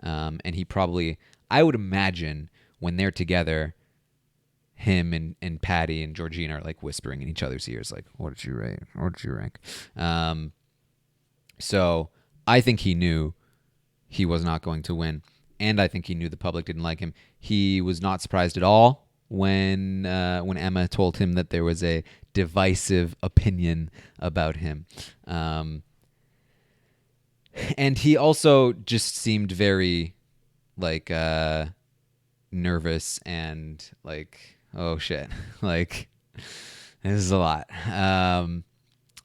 B: and he probably, I would imagine, when they're together, him and Patty and Georgina are like whispering in each other's ears, like, "What did you rate? What did you rank?" So I think he knew he was not going to win, and I think he knew the public didn't like him. He was not surprised at all when Emma told him that there was a divisive opinion about him, and he also just seemed very like nervous and like, oh shit, like this is a lot.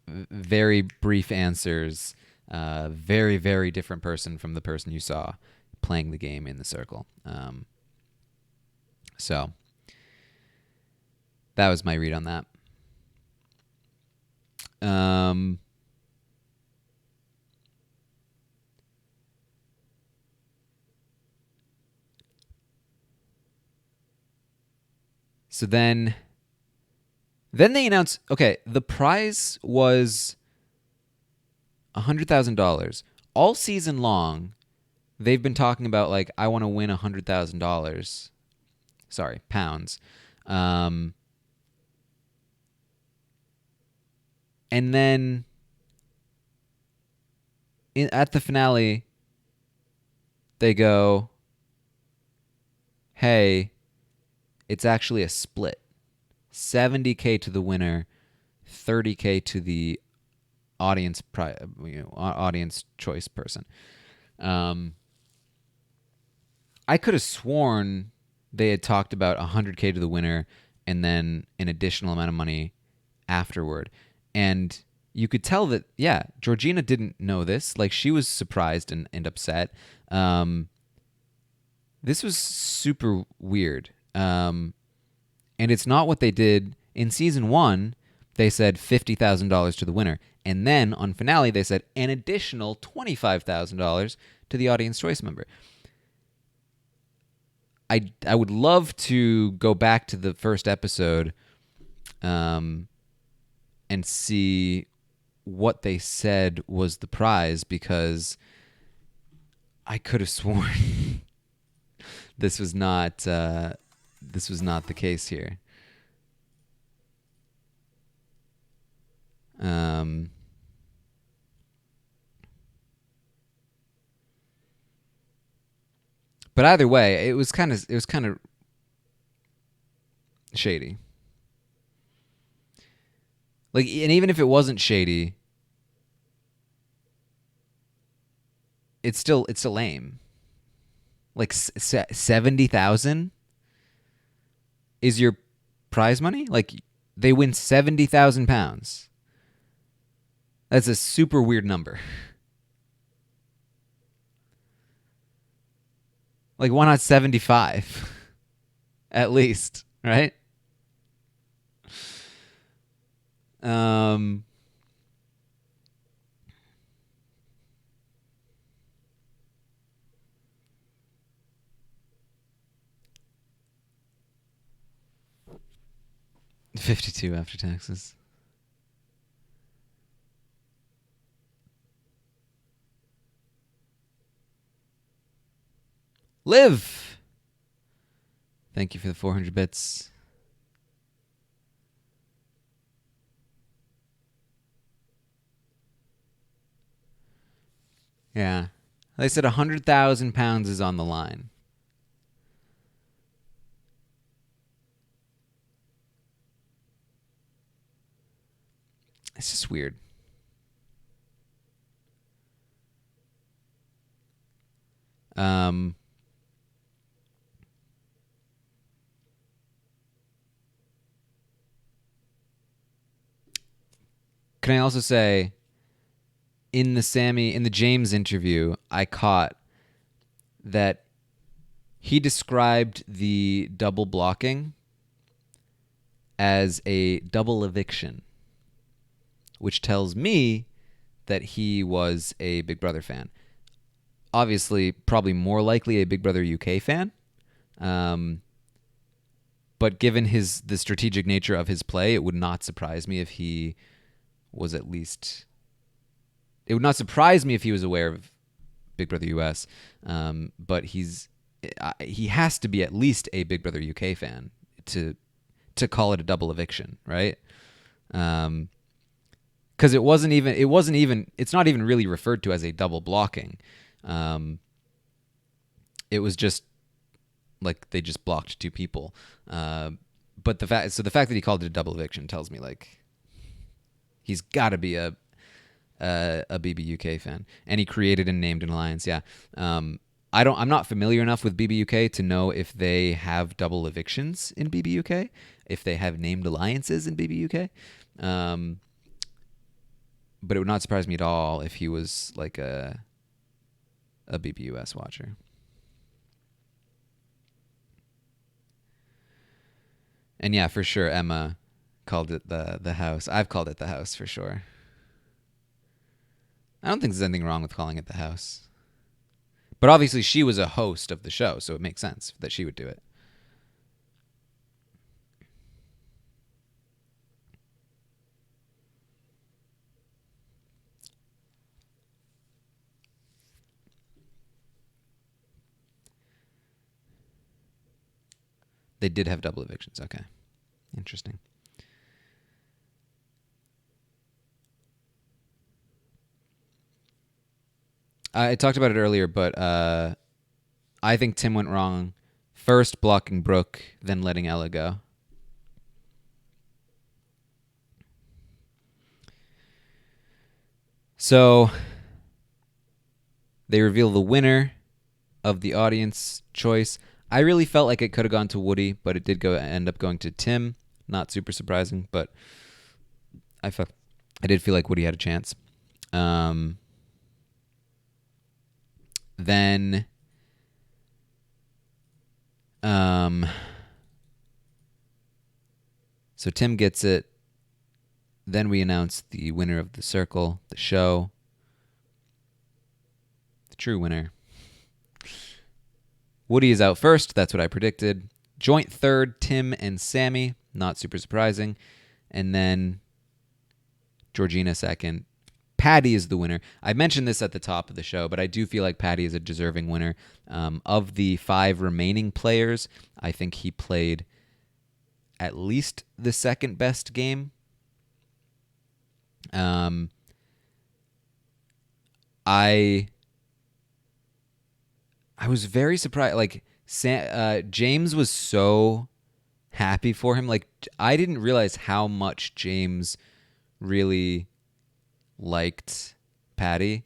B: Very brief answers. Very, very different person from the person you saw playing the game in the circle. So that was my read on that. So then they announced, okay, the prize was $100,000. All season long, they've been talking about, like, I want to win $100,000. Sorry, pounds. And then at the finale, they go, hey, it's actually a split. $70K to the winner, $30K to the audience audience choice person. I could have sworn they had talked about $100K to the winner and then an additional amount of money afterward. And you could tell that, yeah, Georgina didn't know this. Like, she was surprised and upset. This was super weird. And it's not what they did in season 1. They said $50,000 to the winner. And then on finale, they said an additional $25,000 to the audience choice member. I would love to go back to the first episode and see what they said was the prize, because I could have sworn this was not the case here. But either way, it was kind of shady. Like, and even if it wasn't shady, it's still lame. Like, 70,000 is your prize money. Like, they win 70,000 pounds. That's a super weird number. Like, why not 75? At least, right? 52 after taxes. Live. Thank you for the 400 bits. Yeah. They said 100,000 pounds is on the line. It's just weird. Um, can I also say, in the James interview, I caught that he described the double blocking as a double eviction, which tells me that he was a Big Brother fan. Obviously, probably more likely a Big Brother UK fan. Um, but given the strategic nature of his play, it would not surprise me if he was at least. It would not surprise me if he was aware of Big Brother US. But he has to be at least a Big Brother UK fan to call it a double eviction, right? Because it's not even really referred to as a double blocking. It was just like they just blocked two people. But the fact that he called it a double eviction tells me like he's got to be a BBUK fan, and he created and named an alliance. Yeah. I'm not familiar enough with BBUK to know if they have double evictions in BBUK, if they have named alliances in BBUK. But it would not surprise me at all if he was like a BBUS watcher. And yeah, for sure, Emma called it the house. I've called it the house for sure. I don't think there's anything wrong with calling it the house. But obviously she was a host of the show, so it makes sense that she would do it. They did have double evictions. Okay. Interesting. I talked about it earlier, but I think Tim went wrong. First blocking Brooke, then letting Ella go. So they reveal the winner of the audience choice. I really felt like it could have gone to Woody, but it did end up going to Tim. Not super surprising, but I did feel like Woody had a chance. Then so Tim gets it. Then we announce the winner of the circle, the show. The true winner. Woody is out first. That's what I predicted. Joint third, Tim and Sammy. Not super surprising. And then Georgina second. Patty is the winner. I mentioned this at the top of the show, but I do feel like Patty is a deserving winner. Of the 5 remaining players, I think he played at least the second best game. I was very surprised. Like James was so happy for him. Like I didn't realize how much James really liked Patty,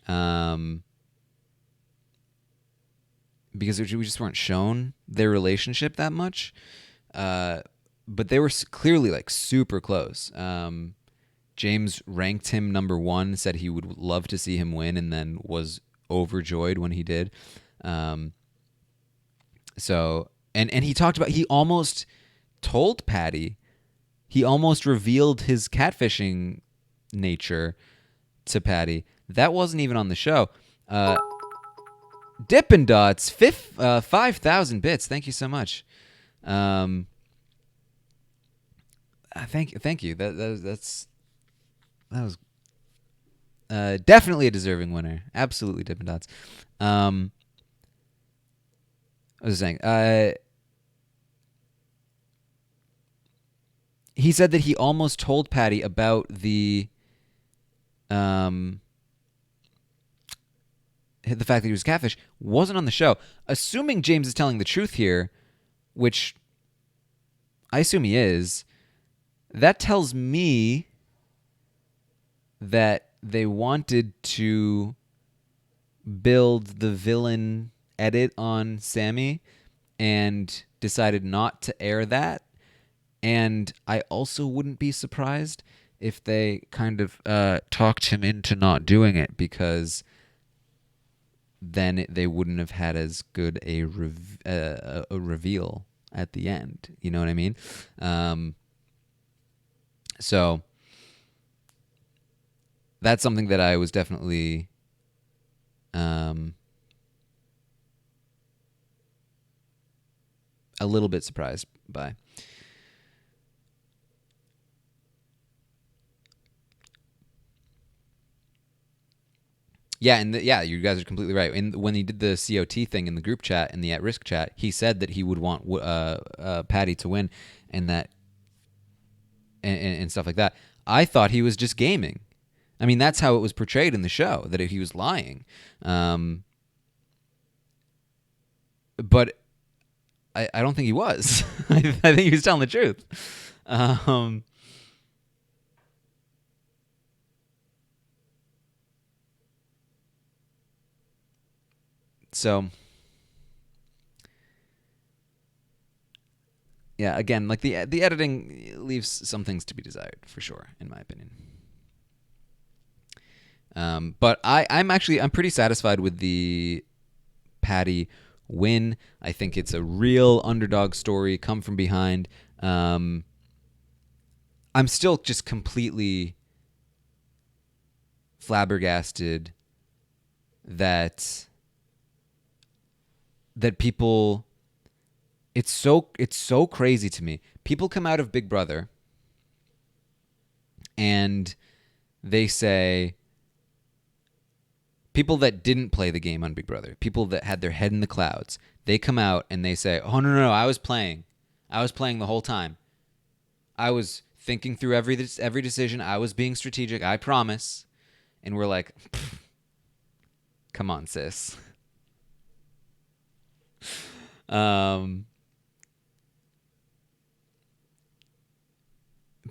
B: because we just weren't shown their relationship that much. But they were clearly like super close. James ranked him number 1, said he would love to see him win, and then was overjoyed when he did. So he talked about, he almost told Patty, he almost revealed his catfishing nature to Patty. That wasn't even on the show. Dippin' Dots, 5,000 bits. Thank you so much. Thank you. That was definitely a deserving winner. Absolutely, Dippin' Dots. I was saying, he said that he almost told Patty about um, the fact that he was catfish. Wasn't on the show. Assuming James is telling the truth here, which I assume he is, that tells me that they wanted to build the villain edit on Sammy and decided not to air that. And I also wouldn't be surprised if they kind of talked him into not doing it, because then they wouldn't have had as good a reveal at the end. You know what I mean? So that's something that I was definitely a little bit surprised by. Yeah, and you guys are completely right. And when he did the COT thing in the group chat, in the at-risk chat, he said that he would want Patty to win, and that and stuff like that. I thought he was just gaming. I mean, that's how it was portrayed in the show, that he was lying. But I don't think he was. I think he was telling the truth. So, yeah, again, like the editing leaves some things to be desired, for sure, in my opinion. But I'm pretty satisfied with the Patty win. I think it's a real underdog story, come from behind. I'm still just completely flabbergasted that people, it's so crazy to me. People come out of Big Brother and they say, people that didn't play the game on Big Brother, people that had their head in the clouds, they come out and they say, "Oh no, I was playing the whole time. I was thinking through every decision. I was being strategic. I promise." And we're like, "Come on, sis."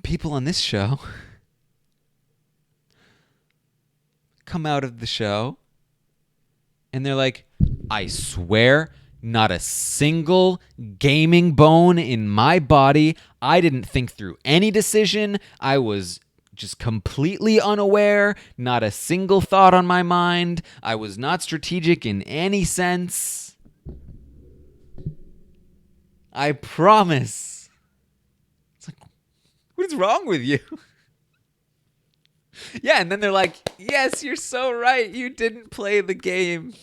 B: People on this show come out of the show and they're like, "I swear, not a single gaming bone in my body. I didn't think through any decision. I was just completely unaware. Not a single thought on my mind. I was not strategic in any sense. I promise." It's like, what is wrong with you? Yeah, and then they're like, "Yes, you're so right. You didn't play the game."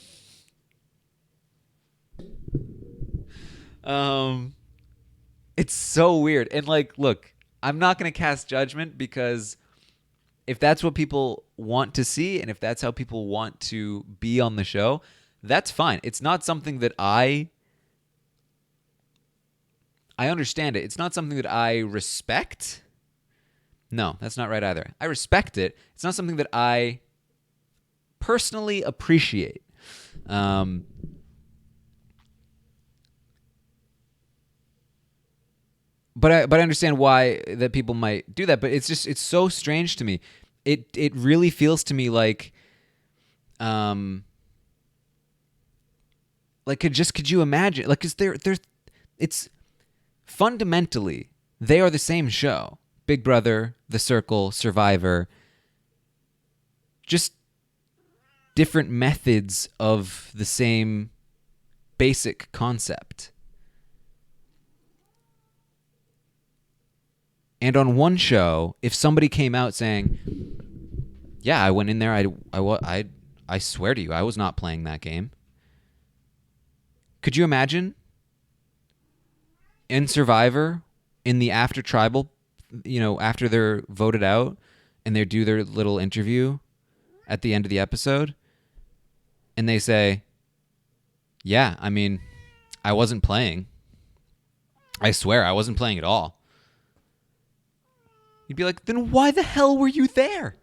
B: It's so weird. And like, look, I'm not going to cast judgment, because if that's what people want to see and if that's how people want to be on the show, that's fine. It's not something that I understand it. It's not something that I respect. No, that's not right either. I respect it. It's not something that I personally appreciate. But I understand why that people might do that. But it's so strange to me. It really feels to me like, could you imagine, like, cause it's fundamentally, they are the same show. Big Brother, The Circle, Survivor, just different methods of the same basic concept. And on one show, if somebody came out saying, "Yeah, I went in there, I swear to you, I was not playing that game." Could you imagine in Survivor, in the After Tribal after they're voted out and they do their little interview at the end of the episode, and they say, "Yeah, I mean, I wasn't playing. I swear, I wasn't playing at all." You'd be like, "Then why the hell were you there?"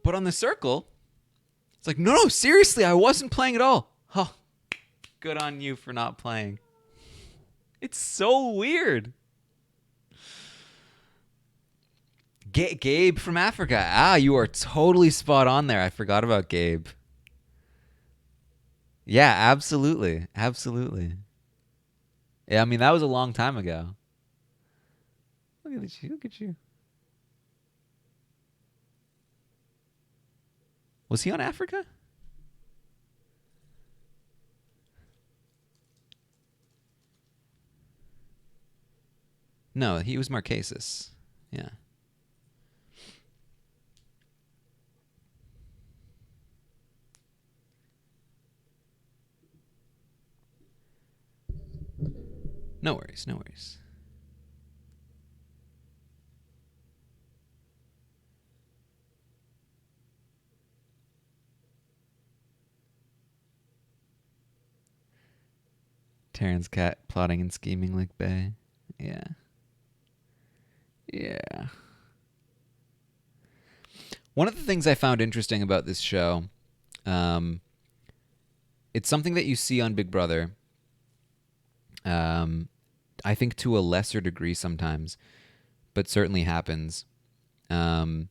B: But on The Circle, it's like, "No, no, seriously, I wasn't playing at all." Huh. Good on you for not playing. It's so weird. Gabe from Africa. You are totally spot on there. I forgot about Gabe. Yeah, absolutely. Absolutely. Yeah, I mean, that was a long time ago. Look at you. Look at you. Was he on Africa? No, he was Marquesas. Yeah. No worries. No worries. Taran's cat plotting and scheming like Bay. Yeah. Yeah. One of the things I found interesting about this show, um, it's something that you see on Big Brother. I think to a lesser degree sometimes, but certainly happens. Um,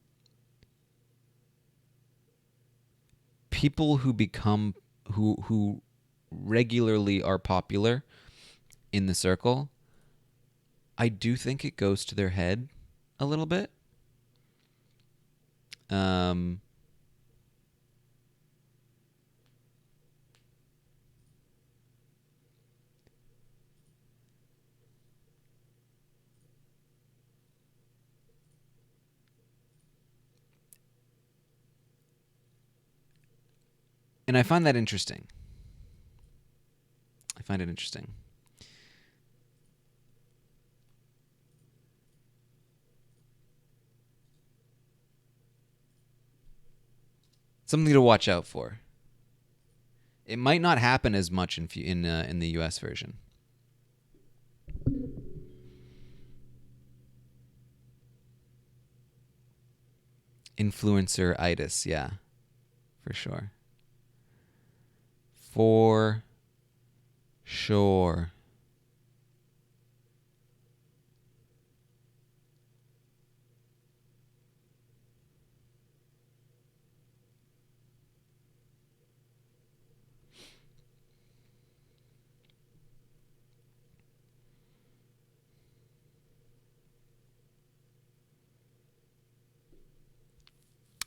B: People who become who regularly are popular in the circle, I do think it goes to their head a little bit. Um, and I find that interesting. I find it interesting. Something to watch out for. It might not happen as much in the U.S. version. Influencer-itis, yeah, for sure. For sure.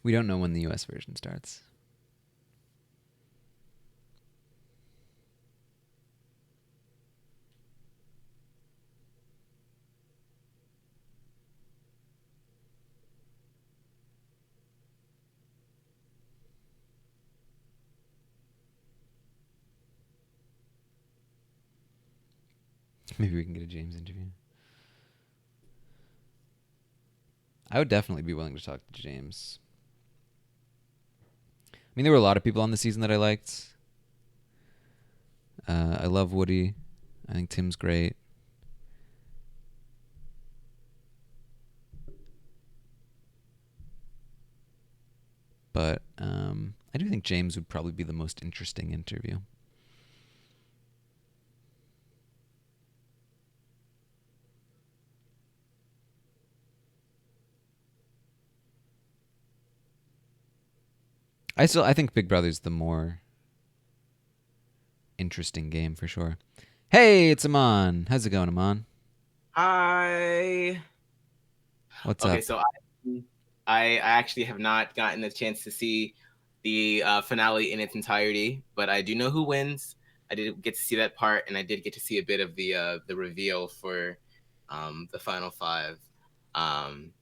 B: We don't know when the U.S. version starts. Maybe we can get a James interview. I would definitely be willing to talk to James. I mean, there were a lot of people on the season that I liked. I love Woody. I think Tim's great. But I do think James would probably be the most interesting interview. I think Big Brother's the more interesting game for sure. Hey, it's Aman. How's it going, Aman?
C: Hi.
B: What's
C: Okay,
B: up?
C: so I actually have not gotten a chance to see the finale in its entirety, but I do know who wins. I did get to see that part, and I did get to see a bit of the reveal for the final five. And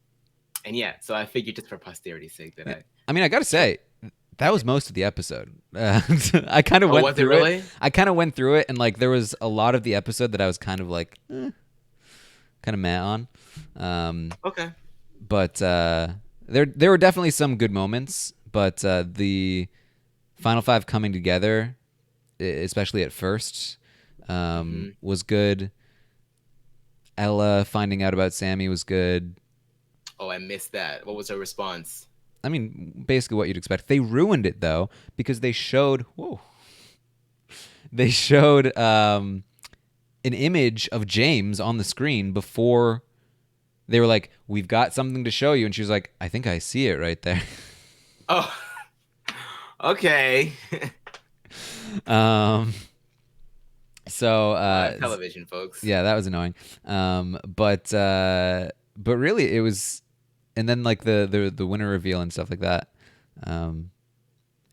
C: yeah, so I figured just for posterity's sake that
B: Yeah.
C: I.
B: I mean, I gotta say, that was most of the episode. I kind of
C: Oh,
B: went
C: was it
B: through it.
C: really?
B: I kind of went through it, and like there was a lot of the episode that I was kind of kind of meh on.
C: Okay.
B: But there were definitely some good moments. But the Final Five coming together, especially at first, was good. Ella finding out about Sammy was good.
C: Oh, I missed that. What was her response?
B: I mean, basically what you'd expect. They ruined it though because they showed an image of James on the screen before they were like, "We've got something to show you," and she was like, "I think I see it right there."
C: Oh, okay.
B: um, so
C: Live television, folks.
B: yeah, that was annoying. But really, it was, and then like the winner reveal and stuff like that. And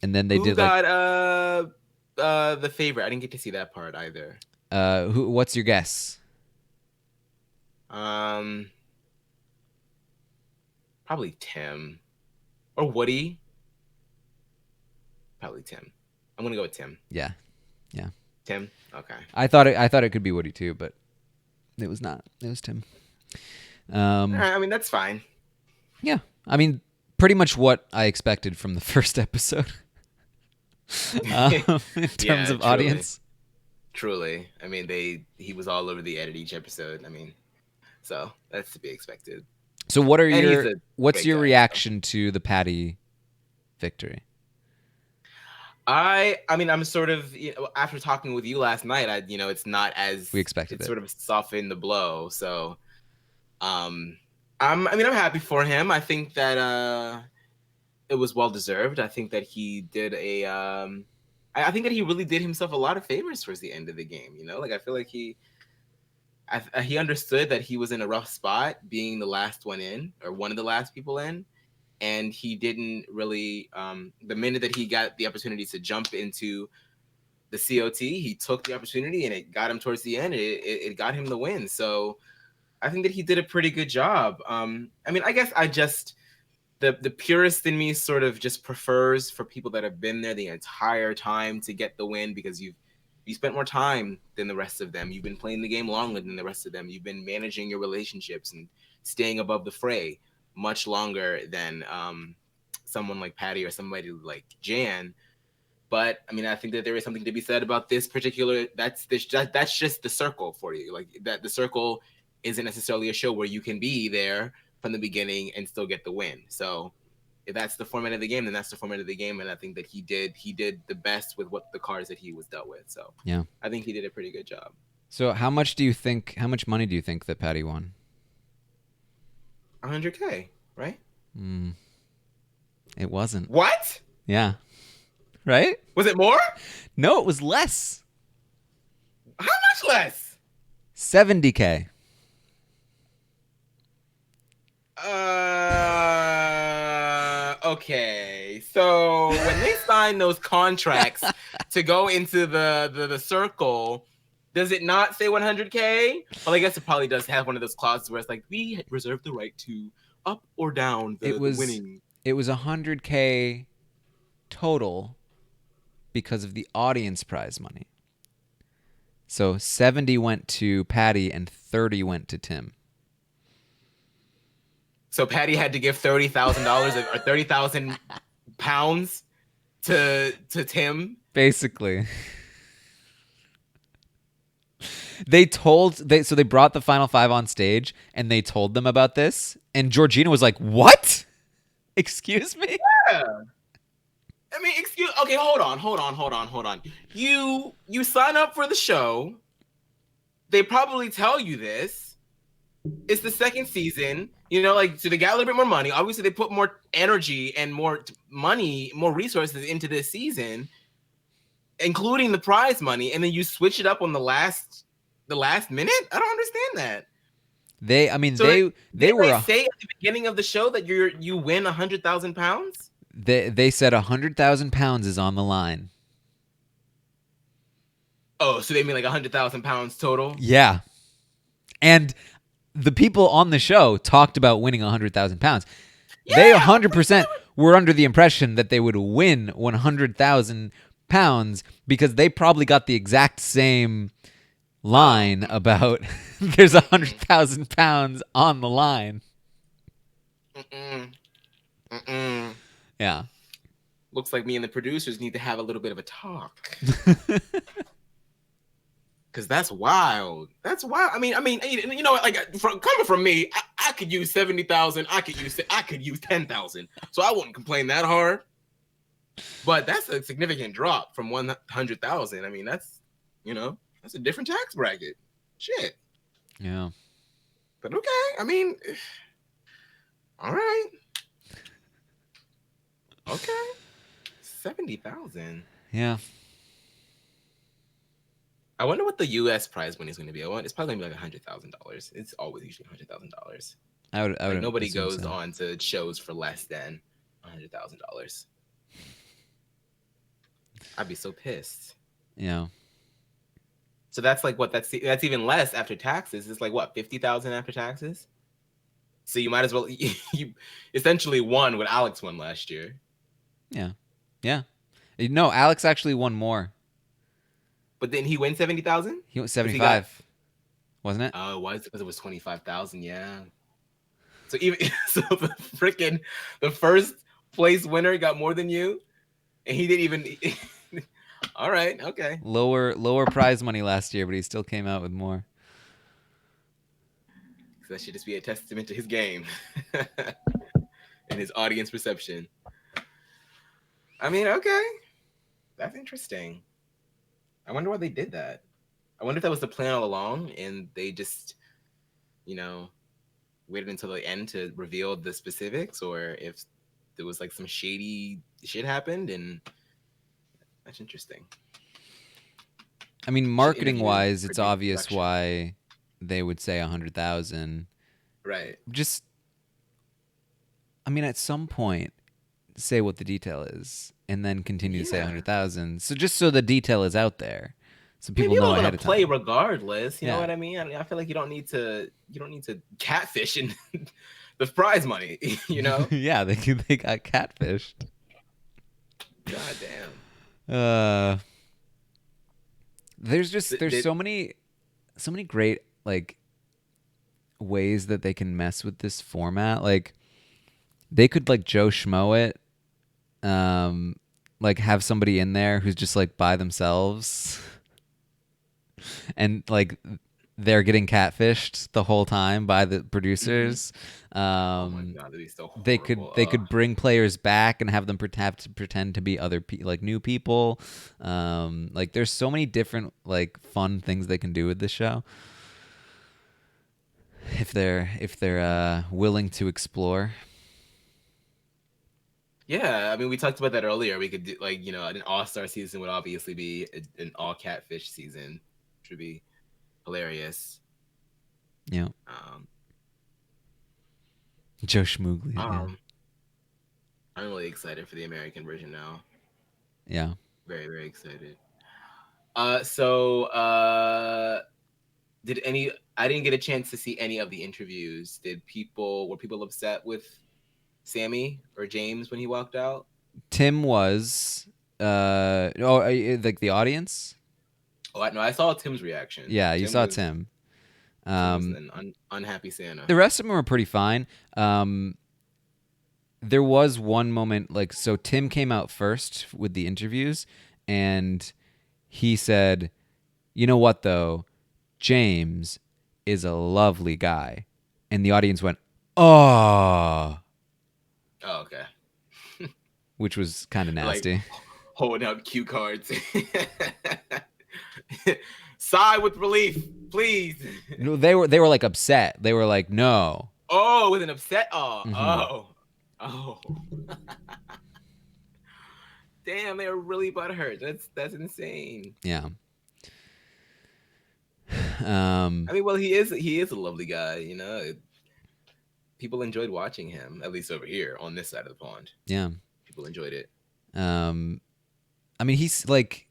B: then they
C: Who
B: did like,
C: got the favorite? I didn't get to see that part either.
B: who? What's your guess?
C: Probably Tim or Woody. Probably Tim. I'm gonna go with Tim.
B: Yeah.
C: Tim. Okay.
B: I thought it could be Woody too, but it was not. It was Tim.
C: All right, I mean, that's fine.
B: Yeah. I mean, pretty much what I expected from the first episode. In terms of audience.
C: Truly. I mean, he was all over the edit each episode. I mean, so that's to be expected.
B: So what's your
C: guy,
B: reaction to the Patty victory?
C: I mean, I'm sort of, after talking with you last night, it's not as
B: We expected
C: it
B: it.
C: sort of softened the blow. So, I'm happy for him. I think that it was well deserved. I think that he did I think that he really did himself a lot of favors towards the end of the game. Like I feel like he understood that he was in a rough spot, being the last one in or one of the last people in. And he didn't really, the minute that he got the opportunity to jump into the COT, he took the opportunity and it got him towards the end. It got him the win. So I think that he did a pretty good job. I guess the purist in me sort of just prefers for people that have been there the entire time to get the win, because you spent more time than the rest of them. You've been playing the game longer than the rest of them. You've been managing your relationships and staying above the fray much longer than someone like Patty or somebody like Jan. But I think that there is something to be said about this particular. That's just the circle for you. Like that, the circle isn't necessarily a show where you can be there from the beginning and still get the win. So if that's the format of the game, then that's the format of the game. And I think that he did the best with what the cards that he was dealt with. So
B: yeah,
C: I think he did a pretty good job.
B: So how much money do you think that Patty won?
C: 100K, right?
B: It wasn't.
C: What?
B: Yeah. Right?
C: Was it more?
B: No, it was less.
C: How much less?
B: 70K.
C: Okay. So when they sign those contracts to go into the circle, does it not say 100K? Well, I guess it probably does have one of those clauses where it's like, we reserve the right to up or down the winning.
B: It was 100K total because of the audience prize money. So 70 went to Patty and 30 went to Tim.
C: So Patty had to give $30,000 or 30,000 pounds to Tim.
B: Basically. They brought the Final Five on stage and they told them about this, and Georgina was like, "What? Excuse me?"
C: Yeah. Okay, hold on. You sign up for the show. They probably tell you this. It's the second season. So they got a little bit more money. Obviously, they put more energy and more money, more resources into this season, including the prize money, and then you switch it up on the last minute. I don't understand that.
B: They were
C: say at the beginning of the show that you win 100,000 pounds.
B: They said 100,000 pounds is on the line.
C: Oh, so they mean like 100,000 pounds total?
B: Yeah, and the people on the show talked about winning 100,000 pounds. Yeah, they 100% were under the impression that they would win 100,000 pounds because they probably got the exact same line about there's 100,000 pounds on the line. Yeah.
C: Looks like me and the producers need to have a little bit of a talk. Because that's wild. That's wild. I mean, you know, like coming from me, I could use 70,000. I could use 10,000. So I wouldn't complain that hard. But that's a significant drop from 100,000. I mean, that's, you know, that's a different tax bracket. Shit.
B: Yeah.
C: But okay. I mean, all right. Okay. 70,000.
B: Yeah.
C: I wonder what the U.S. prize money is going to be. It's probably going to be like $100,000. It's always usually $100,000.
B: I would
C: Like nobody
B: assume
C: goes
B: so.
C: on to shows for less than $100,000. I'd be so pissed.
B: Yeah.
C: So that's like what? That's even less after taxes. It's like what, 50,000 after taxes? So you might as well you essentially won what Alex won last year.
B: Yeah. Yeah. No, Alex actually won more.
C: But didn't he win 70,000?
B: He went 75, wasn't it?
C: Oh, it was because it was 25,000. Yeah. So the first place winner got more than you, and he didn't even. All right. Okay.
B: Lower prize money last year, but he still came out with more.
C: So that should just be a testament to his game and his audience perception. I mean, okay, that's interesting. I wonder why they did that. I wonder if that was the plan all along, and they just, you know, waited until the end to reveal the specifics, or if there was like some shady shit happened, and that's interesting.
B: I mean, marketing wise, it's obvious why they would say 100,000.
C: Right.
B: Just, I mean, at some point, say what the detail is, and then continue to say 100,000. So just so the detail is out there, so people know ahead of time.
C: Play regardless. You know what I mean? I feel like you don't need to catfish in the prize money. You know?
B: Yeah, they got catfished.
C: God damn.
B: There's so many great like ways that they can mess with this format. Like they could like Joe Schmo it, like have somebody in there who's just like by themselves, and like they're getting catfished the whole time by the producers.
C: Oh my God, that'd be so horrible.
B: They could bring players back and have them have to pretend to be other like new people. Like there's so many different like fun things they can do with this show if they're willing to explore.
C: Yeah, I mean, we talked about that earlier. We could do like, you know, an all-star season would obviously be an all catfish season, which would be hilarious.
B: Yeah. Joe Schmoogly.
C: I'm really excited for the American version now.
B: Yeah.
C: Very, very excited. I didn't get a chance to see any of the interviews. Were people upset with Sammy or James when he walked out?
B: Tim was like the audience?
C: Oh, no, I saw Tim's reaction.
B: Yeah, you saw Tim.
C: Tim was an unhappy Santa.
B: The rest of them were pretty fine. There was one moment, like, so Tim came out first with the interviews, and he said, "You know what, though? James is a lovely guy." And the audience went, "Oh."
C: Oh, okay.
B: Which was kind of nasty.
C: Like, holding up cue cards. Sigh with relief, please.
B: No, they were like upset. They were like, "No."
C: Oh, with an upset. Oh,
B: Mm-hmm.
C: oh. Damn, they were really butthurt. That's insane.
B: Yeah.
C: I mean, well, he is a lovely guy, you know. People enjoyed watching him, at least over here on this side of the pond.
B: Yeah.
C: People enjoyed it.
B: I mean, he's like,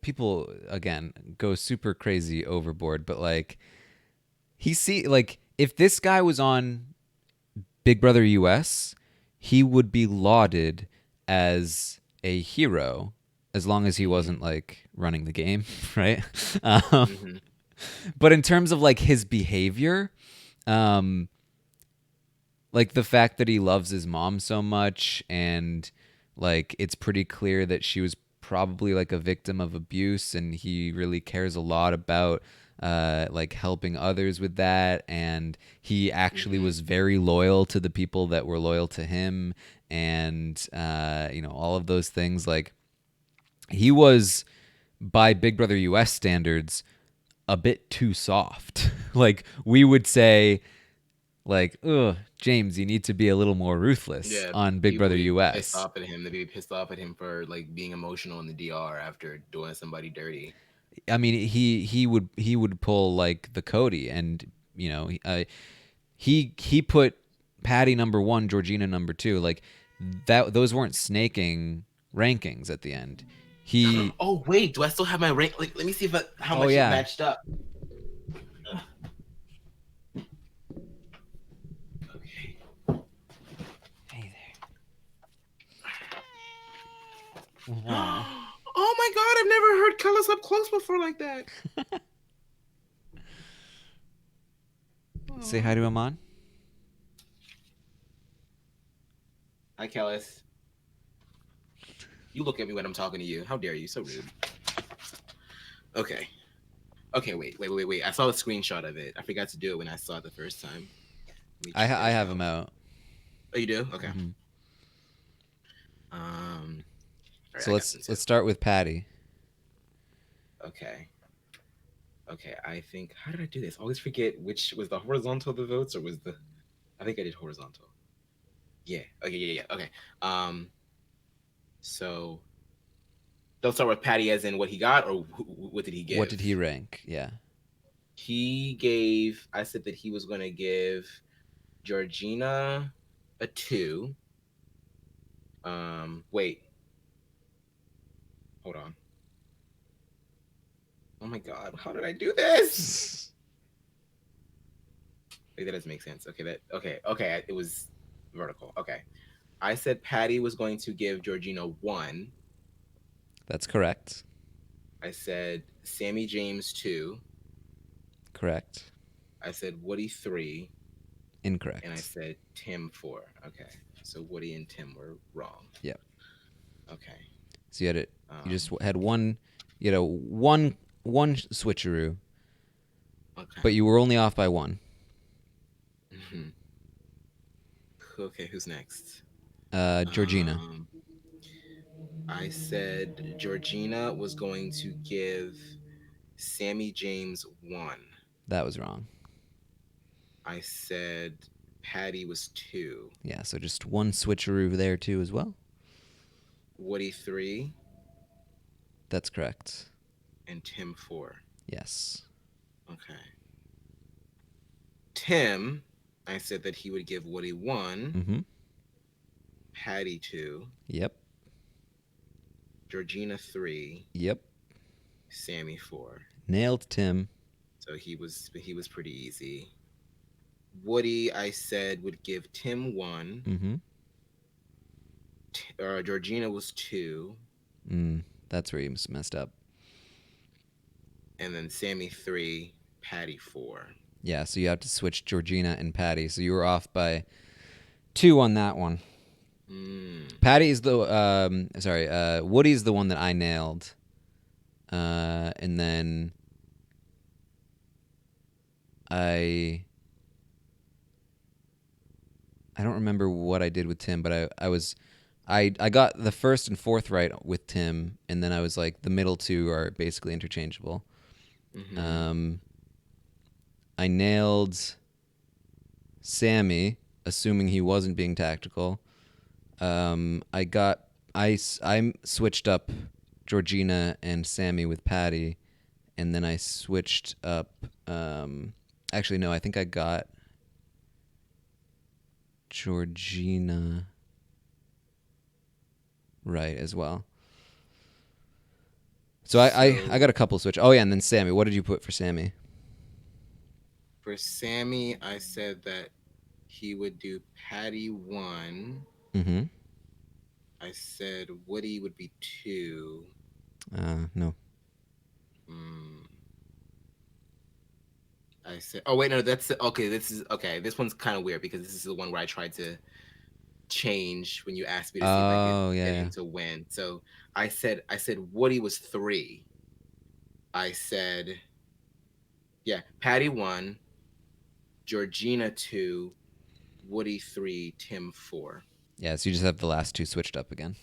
B: people again go super crazy overboard, but like, if this guy was on Big Brother US, he would be lauded as a hero as long as he wasn't like running the game, right?
C: Mm-hmm.
B: But in terms of like his behavior, um, like the fact that he loves his mom so much, and like it's pretty clear that she was probably like a victim of abuse, and he really cares a lot about like helping others with that, and he actually
C: Mm-hmm.
B: was very loyal to the people that were loyal to him, and all of those things. Like he was, by Big Brother US standards, a bit too soft. Like we would say, like, ugh, James, you need to be a little more ruthless
C: Yeah,
B: on Big
C: people
B: Brother
C: be pissed
B: US.
C: off at him. They'd be pissed off at him for like being emotional in the DR after doing somebody dirty.
B: I mean, he would pull like the Cody, and he put Patty number one, Georgina number two. Like that, those weren't snaking rankings at the end. He,
C: Oh wait, do I still have my rank? Like, let me see how
B: oh
C: much it
B: yeah,
C: matched up. Okay.
B: hey there. Aw.
C: Oh my god, I've never heard colors up close before like that.
B: Say hi to Aman.
C: Hi, Kellis. You look at me when I'm talking to you. How dare you? So rude. Okay. Okay, wait. I saw a screenshot of it. I forgot to do it when I saw it the first time. Let me check
B: I
C: it
B: have
C: out.
B: him out.
C: Oh, you do? Okay.
B: Mhm.
C: Um. All right,
B: So
C: I got
B: let's
C: them too.
B: let's start with Patty.
C: Okay. Okay. I think. How did I do this? I always forget which was the horizontal of the votes or was the. I think I did horizontal. Yeah. Okay. Yeah. Okay. Um. So they'll start with Patty as in what he got or what did he
B: What did he
C: give?
B: rank? Yeah,
C: He gave. I said that he was going to give Georgina a 2. Wait, hold on. Oh my god, how did I do this? Wait, that doesn't make sense. Okay. It was vertical. Okay. I said Patty was going to give Georgina 1.
B: that's correct.
C: I said Sammy James 2.
B: Correct.
C: I said Woody 3. And I
B: Incorrect.
C: said Tim 4. Okay. So Woody and Tim were wrong.
B: Yep.
C: Okay.
B: So you had it. You
C: Um,
B: just had one. You know, one switcheroo, but
C: okay.
B: you were only off by one.
C: Hmm. Okay, who's next?
B: Georgina.
C: Um, I said Georgina was going to give Sammy James 1.
B: That was wrong.
C: I said Patty was 2.
B: Yeah. So just one switcheroo there too as well.
C: Woody 3.
B: That's correct.
C: And Tim 4.
B: Yes.
C: Okay. Tim, I said that he would give Woody 1,
B: Mm-hmm.
C: Patty 2,
B: Yep.
C: Georgina 3,
B: Yep.
C: Sammy 4.
B: Nailed Tim.
C: So he was pretty easy. Woody, I said, would give Tim 1.
B: Mm-hmm.
C: Georgina was 2.
B: That's where you messed up.
C: And then Sammy 3, Patty 4.
B: Yeah. So you have to switch Georgina and Patty. So you were off by 2 on that one. Patty's the Woody's the one that I nailed, and then I don't remember what I did with Tim, but I got the first and fourth right with Tim, and then I was like the middle two are basically interchangeable.
C: Mm-hmm.
B: I nailed Sammy, assuming he wasn't being tactical. I switched up Georgina and Sammy with Patty, and then I switched up. Actually, no, I think I got Georgina right as well. So I got a couple switch. Oh yeah, and then Sammy. What did you put for Sammy?
C: For Sammy, I said that he would do Patty 1.
B: Mm-hmm.
C: I said Woody would be 2.
A: No.
C: Mm, I said. Oh wait, no, that's okay. This is okay. This one's kind of weird because this is the one where I tried to change when you asked me to see if I could
A: Oh,
C: get
A: yeah.
C: him to win. So I said Woody was 3. I said, yeah, Patty 1, Georgina 2, Woody 3, Tim 4.
A: Yeah, so you just have the last two switched up again.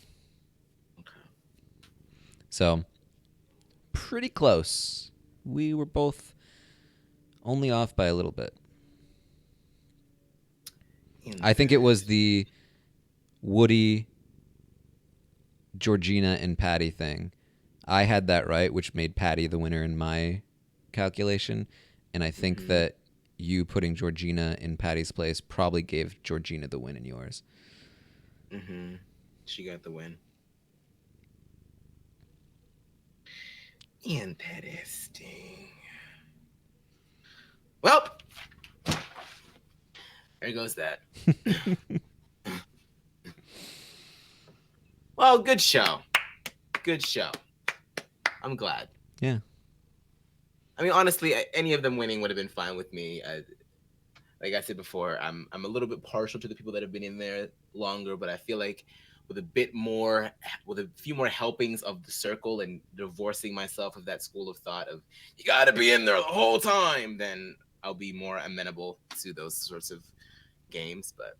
C: Okay.
A: So, pretty close. We were both only off by a little bit. I think it was the Woody, Georgina, and Patty thing. I had that right, which made Patty the winner in my calculation. And I think
C: Mm-hmm.
A: that you putting Georgina in Patty's place probably gave Georgina the win in yours.
C: Mm-hmm. She got the win. Interesting. Well, there goes that. Well, good show. Good show. I'm glad.
A: Yeah.
C: I mean, honestly, any of them winning would have been fine with me. Like I said before, I'm a little bit partial to the people that have been in there longer, but I feel like with a few more helpings of the circle and divorcing myself of that school of thought of you got to be in there the whole time, then I'll be more amenable to those sorts of games. But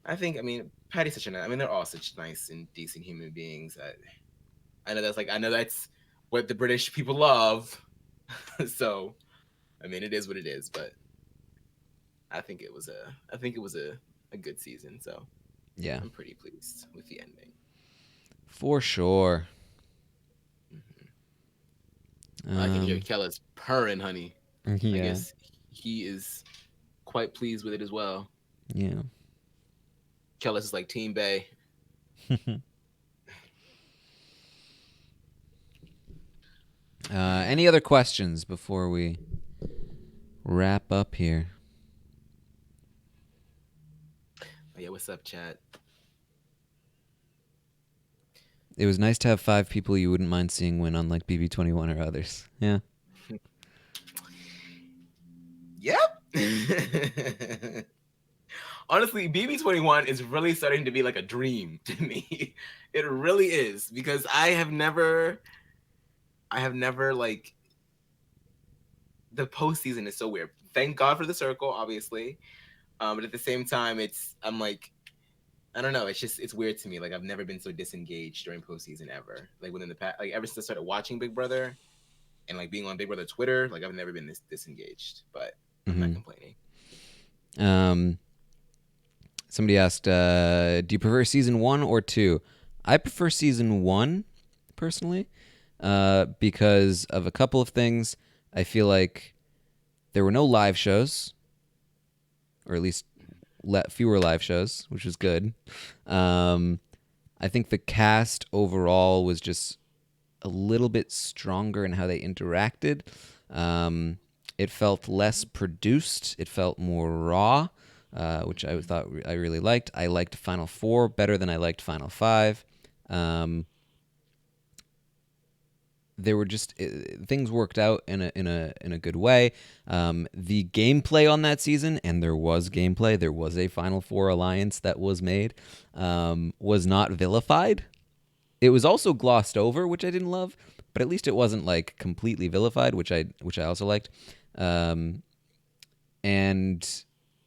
C: I mean, Patty's such I mean, they're all such nice and decent human beings. I know that's what the British people love. So, I mean, it is what it is, but I think it was a good season, so
A: Yeah.
C: I'm pretty pleased with the ending.
A: For sure.
C: I can hear Kellis purring, honey. I
A: Yeah.
C: guess he is quite pleased with it as well.
A: Yeah.
C: Kellis is like Team Bay.
A: Any other questions before we wrap up here?
C: Oh, yeah, what's up, chat?
A: It was nice to have 5 people you wouldn't mind seeing win, unlike BB21 or others. Yeah.
C: Yep. Honestly, BB21 is really starting to be like a dream to me. It really is because I have never like the postseason is so weird. Thank God for the circle, obviously. But at the same time, I'm like, I don't know. It's weird to me. Like I've never been so disengaged during postseason ever. Like within the past, like ever since I started watching Big Brother and like being on Big Brother Twitter, like I've never been this disengaged. But I'm not complaining.
A: Somebody asked, do you prefer season 1 or 2? I prefer season 1, personally, because of a couple of things. I feel like there were no live shows, or at least fewer live shows, which was good. I think the cast overall was just a little bit stronger in how they interacted. It felt less produced. It felt more raw, which I thought I really liked. I liked Final Four better than I liked Final Five. There were just things worked out in a good way. The gameplay on that season, and there was gameplay. There was a Final Four alliance that was made, was not vilified. It was also glossed over, which I didn't love, but at least it wasn't like completely vilified, which I also liked. And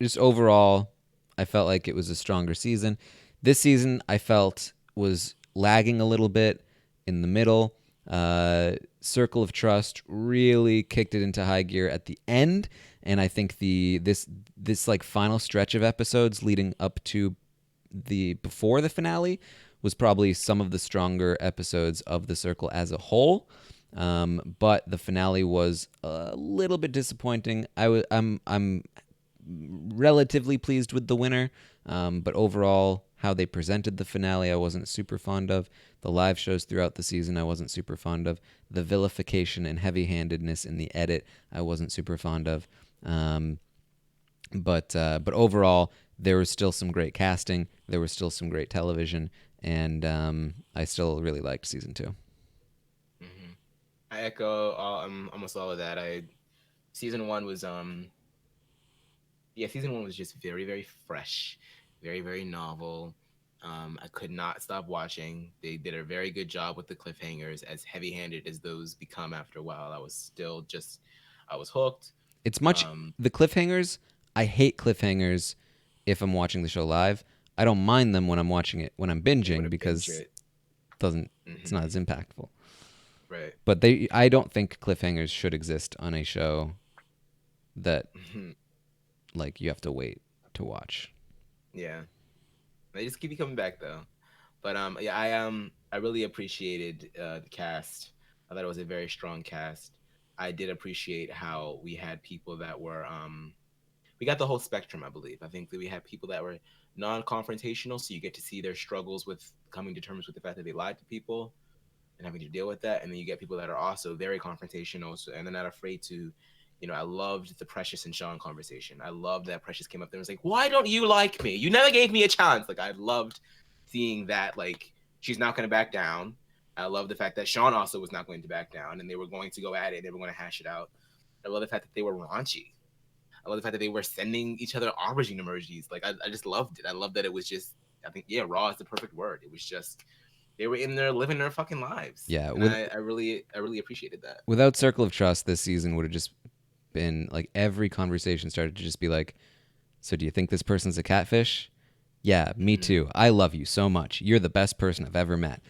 A: just overall, I felt like it was a stronger season. This season, I felt was lagging a little bit in the middle. Circle of Trust really kicked it into high gear at the end, and I think this like final stretch of episodes leading up to the before the finale was probably some of the stronger episodes of the Circle as a whole. But the finale was a little bit disappointing. I'm relatively pleased with the winner, but overall, how they presented the finale, I wasn't super fond of. The live shows throughout the season, I wasn't super fond of. The vilification and heavy-handedness in the edit, I wasn't super fond of. But overall, there was still some great casting. There was still some great television, and I still really liked season 2.
C: I echo almost all of that. Season one was season one was just very, very fresh, very, very novel. I could not stop watching. They did a very good job with the cliffhangers, as heavy-handed as those become after a while. I was hooked.
A: It's much
C: Um,
A: the cliffhangers. I hate cliffhangers if I'm watching the show live. I don't mind them when I'm watching it when I'm
C: you want
A: binging
C: to binge
A: because
C: it,
A: it's not as impactful.
C: right?
A: But I don't think cliffhangers should exist on a show that like you have to wait to watch.
C: Yeah, they just keep coming back though. But I really appreciated the cast. I thought it was a very strong cast. I did appreciate how we had people that were we got the whole spectrum, I believe. I think that we had people that were non-confrontational, so you get to see their struggles with coming to terms with the fact that they lied to people and having to deal with that. And then you get people that are also very confrontational, so, and they're not afraid to, I loved the Precious and Sean conversation. I loved that Precious came up there and was like, "Why don't you like me? You never gave me a chance." Like I loved seeing that. Like she's not going to back down. I love the fact that Sean also was not going to back down, and they were going to go at it. They were going to hash it out. I love the fact that they were raunchy. I love the fact that they were sending each other aubergine emojis. Like I just loved it. I love that it was just. I think raw is the perfect word. It was just they were in there living their fucking lives.
A: Yeah,
C: And I really appreciated that.
A: without Circle of Trust, this season would have just been like every conversation started to just be like, "So do you think this person's a catfish?" Yeah, me
C: Mm-hmm.
A: too. I love you so much. You're the best person I've ever met.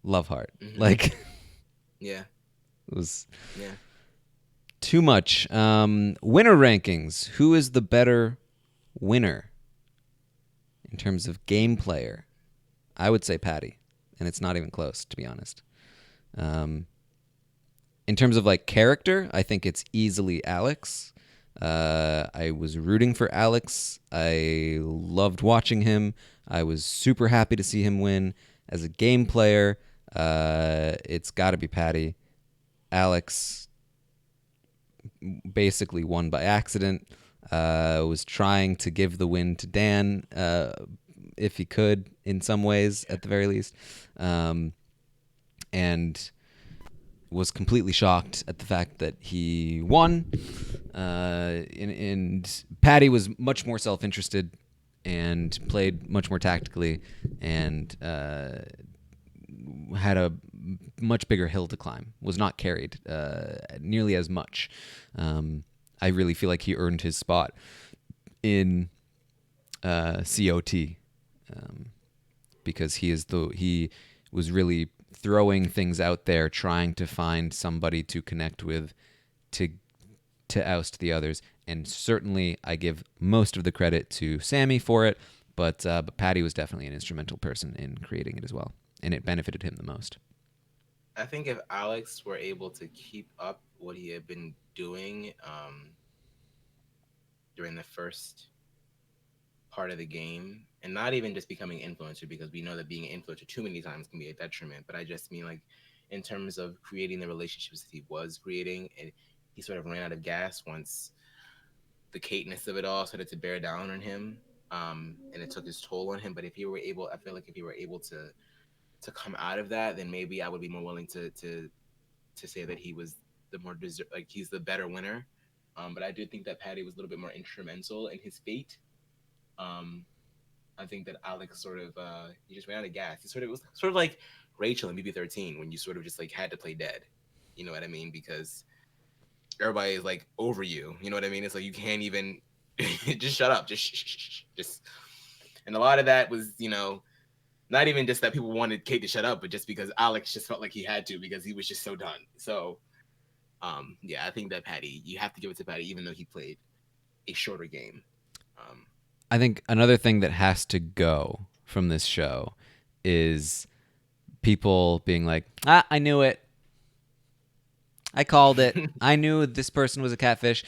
A: Love heart.
C: Mm-hmm.
A: Like
C: Yeah.
A: it was
C: Yeah.
A: too much. Winner rankings. Who is the better winner in terms of game player? I would say Patty, and it's not even close, to be honest. Um, in terms of like character, I think it's easily Alex. I was rooting for Alex. I loved watching him. I was super happy to see him win. As a game player, it's got to be Patty. Alex basically won by accident. Was trying to give the win to Dan if he could, in some ways, at the very least. And was completely shocked at the fact that he won. And Patty was much more self-interested and played much more tactically and had a much bigger hill to climb, was not carried nearly as much. I really feel like he earned his spot in COT because he was really throwing things out there, trying to find somebody to connect with, to oust the others. And certainly, I give most of the credit to Sammy for it, but Patty was definitely an instrumental person in creating it as well, and it benefited him the most.
C: I think if Alex were able to keep up what he had been doing during the first part of the game, and not even just becoming influencer, because we know that being an influencer too many times can be a detriment. But I just mean like in terms of creating the relationships that he was creating, and he sort of ran out of gas once the cateness of it all started to bear down on him, and it took his toll on him. But if he were able, I feel like if he were able to come out of that, then maybe I would be more willing to say that he was the more like he's the better winner. But I do think that Patty was a little bit more instrumental in his fate. Um, I think that Alex sort of he just ran out of gas. He sort of it was sort of like Rachel in BB13 when you sort of just like had to play dead. You know what I mean? Because everybody is like over you. You know what I mean? It's like you can't even just shut up. Just just. And a lot of that was not even just that people wanted Kate to shut up, but just because Alex just felt like he had to because he was just so done. So yeah, I think that Patty, you have to give it to Patty, even though he played a shorter game. Um,
A: I think another thing that has to go from this show is people being like, I knew it. I called it. I knew this person was a catfish.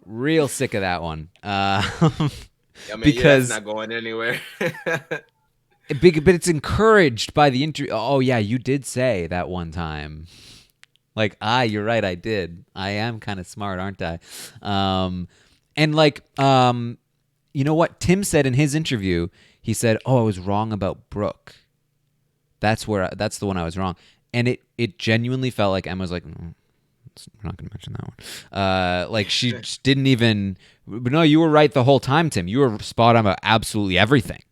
A: Real sick of that one.
C: I mean, yeah, that's
A: Because
C: not going anywhere.
A: but it's encouraged by the interview. Oh yeah, you did say that one time. Like, you're right, I did. I am kind of smart, aren't I? And like, you know what Tim said in his interview? He said, "Oh, I was wrong about Brooke. That's the one I was wrong."
B: and it genuinely felt like Emma was like, we're not going to mention that one. Like she just didn't even. But no, you were right the whole time, Tim. You were spot on about absolutely everything.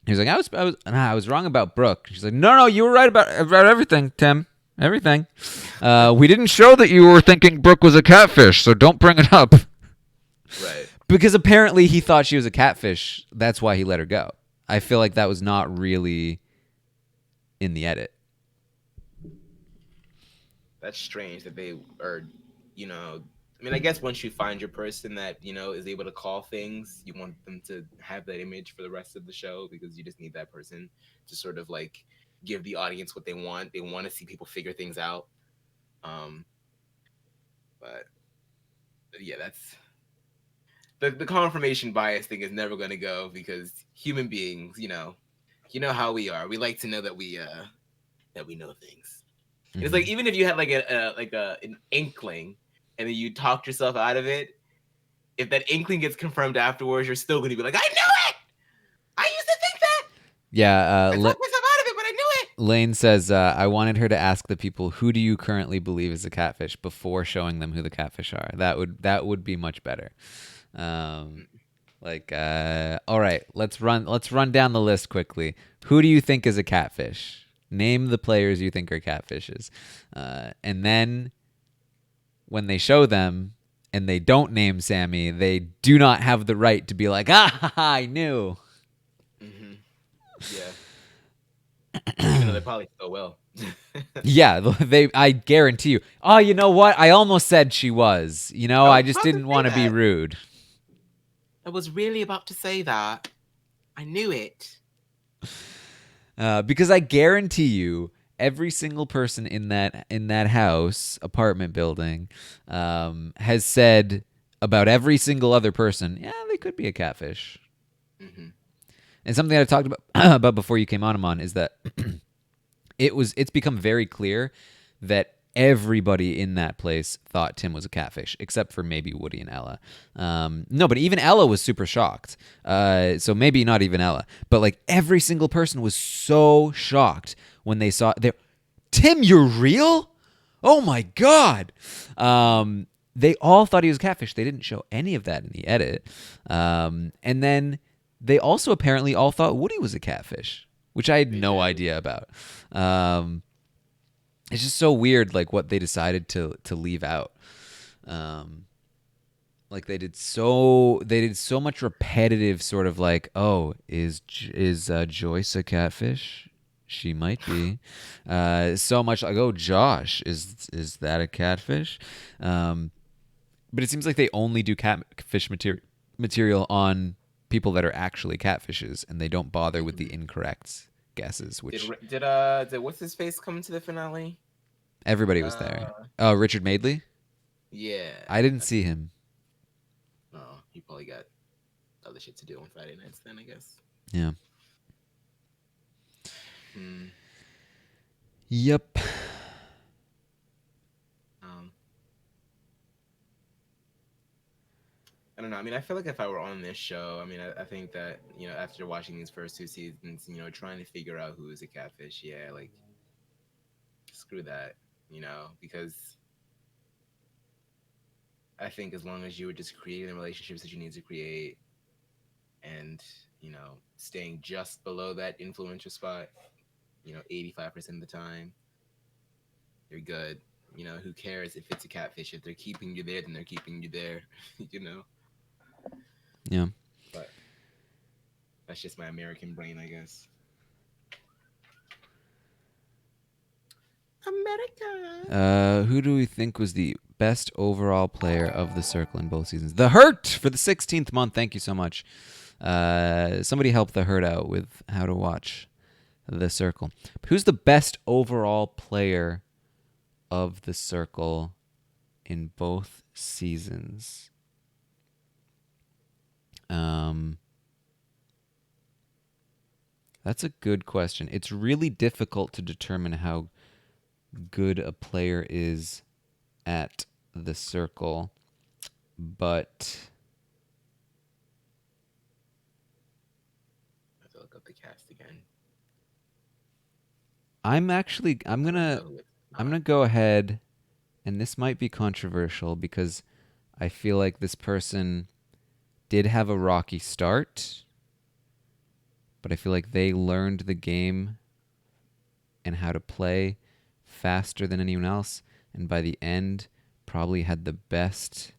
B: He was like, I was wrong about Brooke. She's like, no, you were right about everything, Tim. Everything. We didn't show that you were thinking Brooke was a catfish, so don't bring it up.
C: Right.
B: Because apparently he thought she was a catfish. That's why he let her go. I feel like that was not really in the edit.
C: That's strange that they are, I mean, I guess once you find your person that, is able to call things, you want them to have that image for the rest of the show because you just need that person to sort of like give the audience what they want. They want to see people figure things out. But yeah, that's the confirmation bias thing is never going to go because human beings, how we are. We like to know that we know things. Mm-hmm. It's like even if you had like an inkling and then you talked yourself out of it, if that inkling gets confirmed afterwards, you're still going to be like, I knew it. I used to think that.
B: Yeah,
C: I talked myself out of it, but I knew it.
B: Lane says, I wanted her to ask the people, who do you currently believe is a catfish before showing them who the catfish are. That would be much better. All right, let's run down the list quickly. Who do you think is a catfish? Name the players you think are catfishes. And then when they show them and they don't name Sammy, they do not have the right to be like, I knew.
C: Mm-hmm. Yeah. Even though they probably so well.
B: Yeah, I guarantee you. Oh, you know what? I almost said she was. I just didn't want to be rude.
C: I was really about to say that. I knew it.
B: Because I guarantee you, every single person in that house, apartment building, has said about every single other person, yeah, they could be a catfish. Mm-hmm. And something I talked about before you came on, Amon, is that it's become very clear that everybody in that place thought Tim was a catfish, except for maybe Woody and Ella. No, but even Ella was super shocked. So maybe not even Ella, but like every single person was so shocked when they saw Tim, you're real? Oh my God. They all thought he was a catfish. They didn't show any of that in the edit. And then they also apparently all thought Woody was a catfish, which I had no idea about. It's just so weird, like what they decided to leave out. Like they did so much repetitive sort of like, oh, is Joyce a catfish? She might be. So much like, oh, Josh, is that a catfish? But it seems like they only do catfish material on people that are actually catfishes, and they don't bother with the incorrect guesses. Which
C: did what's his face come to the finale?
B: Everybody was there. Richard Madeley?
C: Yeah.
B: I didn't see him.
C: Oh, he probably got other shit to do on Friday nights then, I guess.
B: Yeah. Yep.
C: I don't know. I mean, I feel like if I were on this show, I mean, I think that, after watching these first two seasons, trying to figure out who is a catfish, yeah, like, screw that, because I think as long as you were just creating the relationships that you need to create and, staying just below that influencer spot, 85% of the time, you're good. Who cares if it's a catfish? If they're keeping you there, then they're keeping you there,
B: Yeah.
C: But that's just my American brain, I guess.
B: America. Who do we think was the best overall player of the Circle in both seasons? The Hurt for the 16th month. Thank you so much. Somebody help the Hurt out with how to watch the Circle. Who's the best overall player of the Circle in both seasons? That's a good question. It's really difficult to determine how good a player is at the Circle, but
C: I have to look up the cast again.
B: I'm
C: I don't know who it's not.
B: gonna go ahead, and this might be controversial because I feel like this person did have a rocky start, but I feel like they learned the game and how to play faster than anyone else, and by the end probably had the best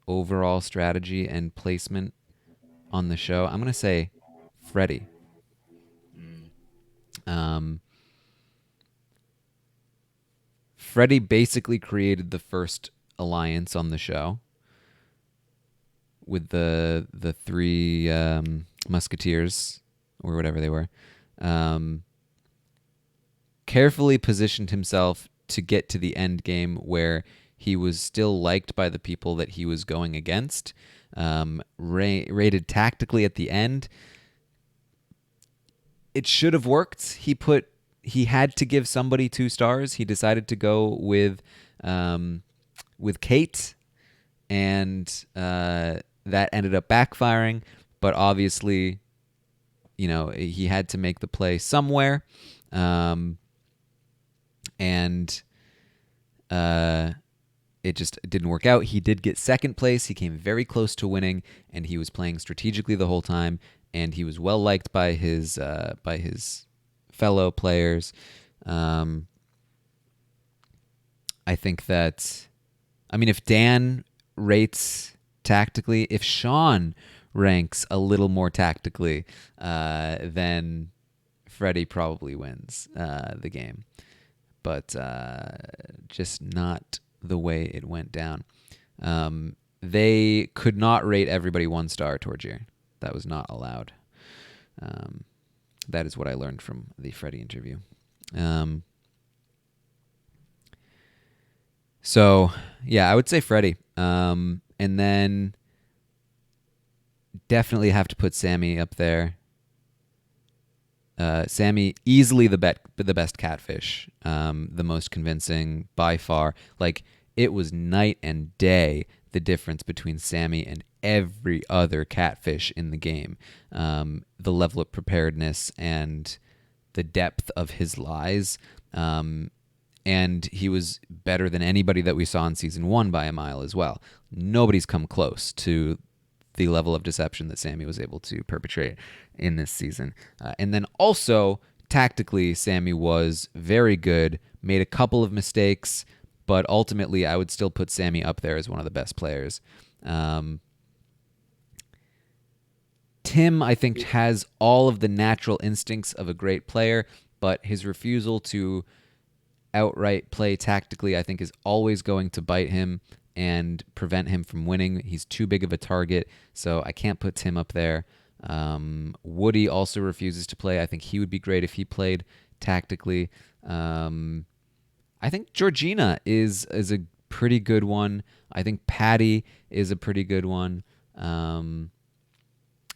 B: overall strategy and placement on the show. I'm gonna say Freddie.
C: Mm.
B: Um, Freddie basically created the first alliance on the show with the three musketeers or whatever they were. Um, Carefully positioned himself to get to the end game where he was still liked by the people that he was going against. Rated tactically at the end, it should have worked. He had to give somebody 2 stars. He decided to go with Kate, and that ended up backfiring. But obviously, he had to make the play somewhere, and it just didn't work out. He did get second place. He came very close to winning, and he was playing strategically the whole time. And he was well liked by his fellow players. I think that, I mean, if Dan rates tactically, if Sean ranks a little more tactically, then Freddie probably wins the game. But just not the way it went down. They could not rate everybody 1 star towards you. That was not allowed. That is what I learned from the Freddie interview. So, yeah, I would say Freddie. And then definitely have to put Sammy up there. Sammy, easily the best catfish, the most convincing by far. Like, it was night and day the difference between Sammy and every other catfish in the game. The level of preparedness and the depth of his lies. And he was better than anybody that we saw in season 1 by a mile as well. Nobody's come close to the level of deception that Sammy was able to perpetrate in this season. And then also, tactically, Sammy was very good, made a couple of mistakes, but ultimately I would still put Sammy up there as one of the best players. Tim, I think, has all of the natural instincts of a great player, but his refusal to outright play tactically, I think, is always going to bite him and prevent him from winning. He's too big of a target, so I can't put Tim up there. Woody also refuses to play. I think he would be great if he played tactically. I think Georgina is a pretty good one. I think Patty is a pretty good one.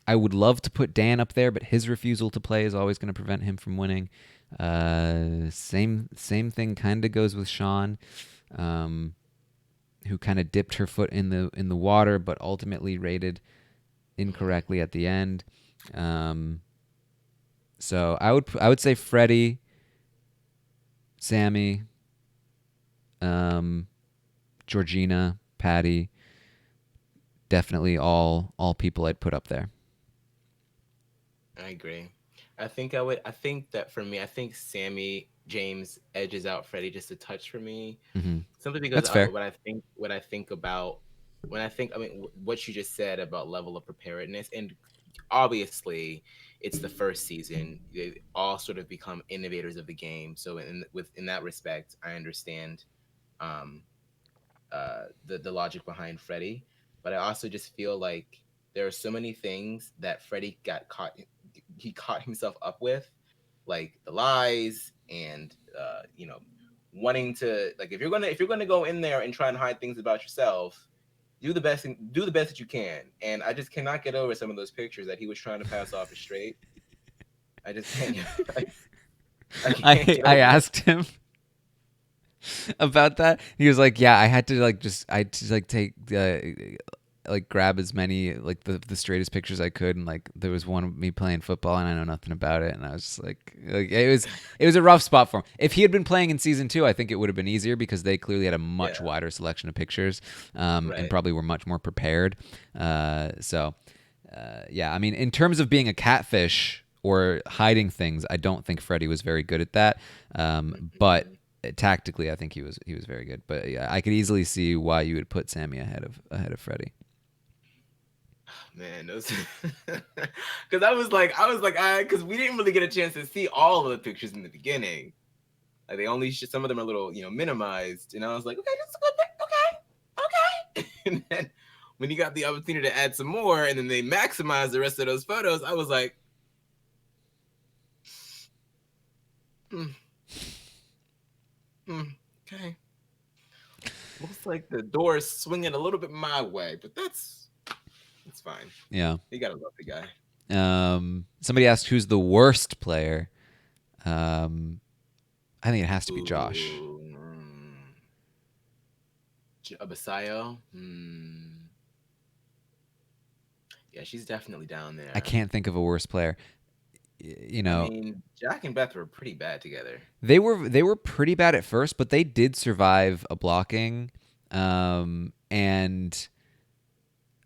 B: I would love to put Dan up there, but his refusal to play is always going to prevent him from winning. Same thing kind of goes with Sean, who kind of dipped her foot in the water, but ultimately rated incorrectly at the end. So I would say Freddie, Sammy, Georgina, Patty, definitely all people I'd put up there.
C: I agree. I think that for me, I think Sammy James edges out Freddie just a touch for me.
B: Mm-hmm.
C: Simply because
B: That's fair.
C: what I think about when I think I mean what you just said about level of preparedness, and obviously it's the first season. They all sort of become innovators of the game. So in that respect, I understand um, the logic behind Freddie, but I also just feel like there are so many things that Freddie he caught himself up with, like the lies and wanting to, like, if you're gonna go in there and try and hide things about yourself, do the best that you can. And I just cannot get over some of those pictures that he was trying to pass off as straight. I just can't. I can't
B: I
C: get
B: I
C: over it.
B: asked him about that. He was like, "Yeah, I had to like take like grab as many like the straightest pictures I could, and like there was one of me playing football and I know nothing about it, and I was just like it was a rough spot for him. If he had been playing in season 2, I think it would have been easier because they clearly had a much
C: Yeah.
B: wider selection of pictures, and
C: Right.
B: probably were much more prepared. Yeah, I mean, in terms of being a catfish or hiding things, I don't think Freddie was very good at that. But
C: Mhm.
B: tactically, I think he was very good. But yeah, I could easily see why you would put Sammy ahead of Freddie.
C: Man, those because I was like, because we didn't really get a chance to see all of the pictures in the beginning. Like they only some of them are a little, minimized, and I was like, okay, this is a good pick. Okay, okay. And then when you got the opportunity to add some more, and then they maximized the rest of those photos, I was like, hmm, hmm, okay. Looks like the door is swinging a little bit my way, but that's fine.
B: Yeah.
C: You gotta love the guy.
B: Somebody asked who's the worst player. Um, I think it has to be Josh.
C: Ooh, Abasayo. Hmm. Yeah, she's definitely down
B: I
C: there.
B: can't think of a worse player. You
C: I
B: know,
C: mean, Jack and Beth were pretty bad together.
B: they were pretty bad at first, but they did survive a blocking, and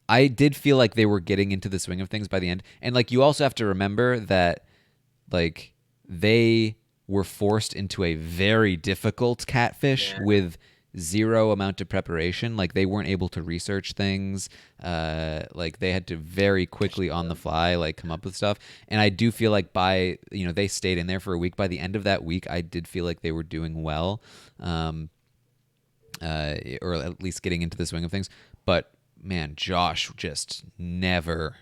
B: I did feel like they were getting into the swing of things by the end. And like you also have to remember that like they were forced into a very difficult catfish
C: Yeah,
B: with zero amount of preparation. Like they weren't able to research things. Like they had to very quickly on the fly like come up with stuff. And I do feel like they stayed in there for a week. By the end of that week, I did feel like they were doing well. Or at least getting into the swing of things. But man, Josh just never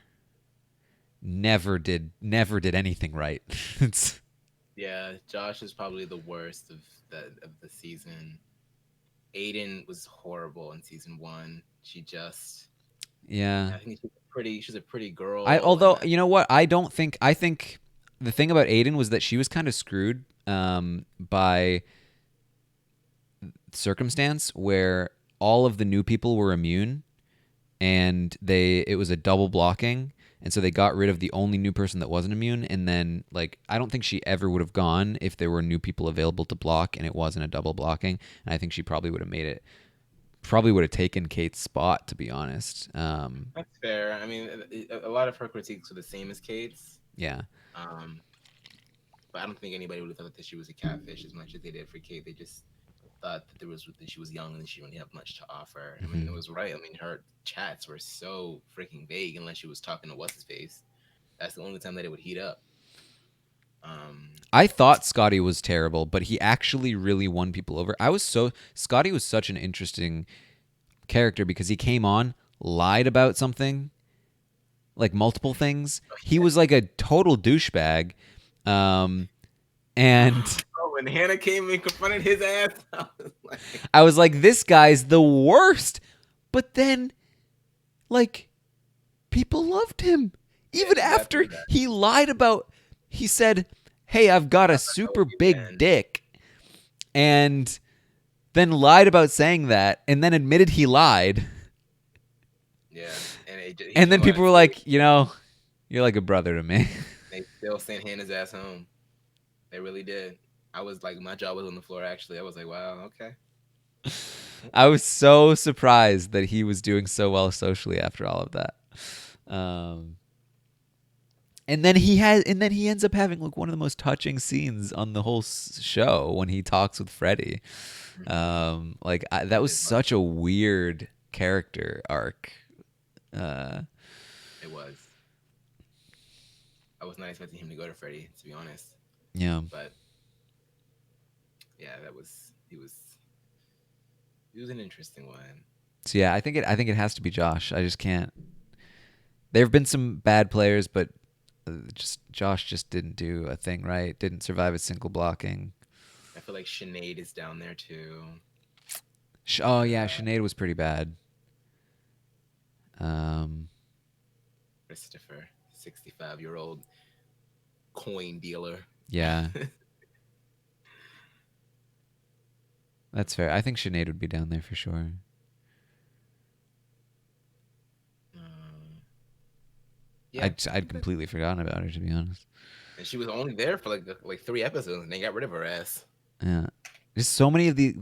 B: did anything right. It's
C: yeah. Josh is probably the worst of the season. Aiden was horrible in season 1. She just,
B: yeah.
C: I think she's a pretty
B: I
C: girl, and
B: although you know what, I think the thing about Aiden was that she was kind of screwed by circumstance where all of the new people were immune and it was a double blocking, and so they got rid of the only new person that wasn't immune, and then like I don't think she ever would have gone if there were new people available to block and it wasn't a double blocking, and I think she probably would have made it, probably would have taken Kate's spot, to be honest.
C: that's fair. I mean, a lot of her critiques were the same as Kate's.
B: Yeah.
C: Um, but I don't think anybody would have thought that she was a catfish as much as they did for Kate. They just thought that she was young and she didn't have much to offer. I mean, it was right. I mean, her chats were so freaking vague unless she was talking to what's his face. That's the only time that it would heat up.
B: I thought Scotty was terrible, but he actually really won people over. Scotty was such an interesting character because he came on, lied about something, like multiple things. He was like a total douchebag. And
C: Oh, when Hannah came and confronted his ass,
B: I was like, this guy's the worst. But then, like, people loved him. Even
C: Yeah,
B: after
C: definitely.
B: he lied about, he said, hey, I've got a super big dick. And then lied about saying that, and then admitted he lied.
C: Yeah, and
B: And then people were like, you're like a brother to me.
C: they still sent Hannah's ass home. They really did. I was like, my jaw was on the floor. Actually, I was like, wow, okay.
B: I was so surprised that he was doing so well socially after all of that. And then he ends up having like one of the most touching scenes on the whole show when he talks with Freddie. That was such a weird character arc.
C: It was. I was not expecting him to go to Freddie, to be honest.
B: Yeah.
C: But yeah, he was an interesting one.
B: So yeah, I think it has to be Josh. I just can't. There have been some bad players, but just Josh just didn't do a thing right. Didn't survive a single blocking.
C: I feel like Sinead is down there too.
B: Oh yeah, Sinead was pretty bad.
C: Christopher, 65-year-old coin dealer.
B: Yeah. That's fair. I think Sinead would be down there for sure.
C: Yeah.
B: I'd completely forgotten about her, to be honest.
C: And she was only there for like 3 episodes, and they got rid of her ass.
B: Yeah. There's so many of the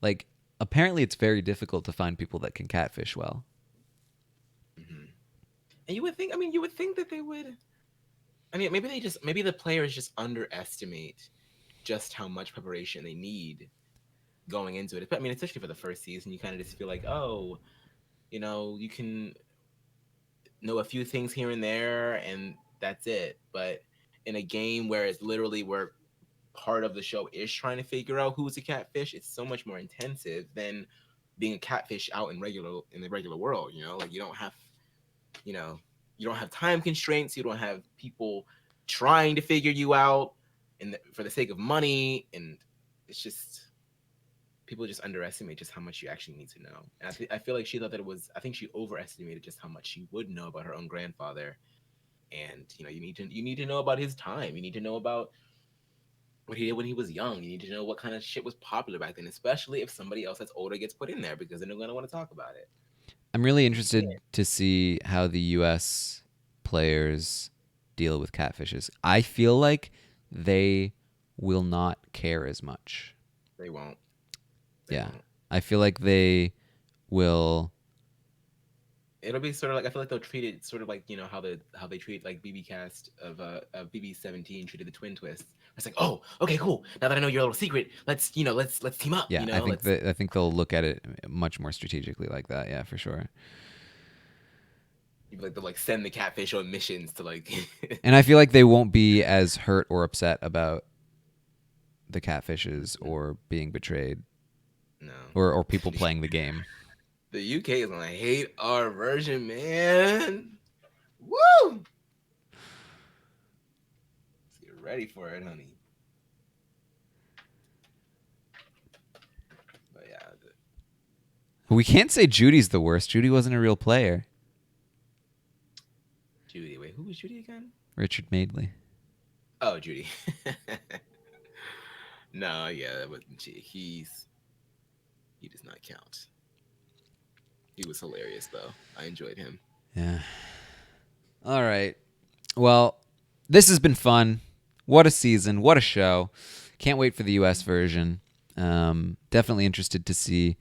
B: like. Apparently, it's very difficult to find people that can catfish well.
C: Mm-hmm. And you would think that they would. I mean, maybe the players just underestimate just how much preparation they need going into it. But I mean, especially for the first season, you kind of just feel like, oh, you can know a few things here and there, and that's it. But in a game where it's literally where part of the show is trying to figure out who's a catfish, it's so much more intensive than being a catfish out in the regular world. Like you know, you don't have time constraints. You don't have people trying to figure you out for the sake of money, and it's just people just underestimate just how much you actually need to know. And I feel like she thought that it was. I think she overestimated just how much she would know about her own grandfather. And you need to know about his time. You need to know about what he did when he was young. You need to know what kind of shit was popular back then, especially if somebody else that's older gets put in there, because then they're going to want to talk about it.
B: I'm really interested to see how the U.S. players deal with catfishes. I feel like they will not care as much.
C: They won't.
B: Yeah. I feel like they will.
C: It'll be sort of like, I feel like they'll treat it sort of like, how they treat like BB Cast of BB17 treated the Twin Twist. It's like, oh, okay, cool. Now that I know your little secret, let's team up.
B: Yeah, I think they'll look at it much more strategically like that. Yeah, for sure.
C: They'll send the catfish on missions to
B: And I feel like they won't be as hurt or upset about the catfishes or being betrayed.
C: No.
B: Or people playing the game.
C: The UK is gonna hate our version, man. Woo! Let's get ready for it, honey. But yeah.
B: We can't say Judy's the worst. Judy wasn't a real player.
C: Judy, wait, who was Judy again?
B: Richard Madeley.
C: Oh, Judy. No, yeah, that wasn't she. He does not count. He was hilarious, though. I enjoyed him.
B: Yeah. All right. Well, this has been fun. What a season. What a show. Can't wait for the U.S. version. Definitely interested to see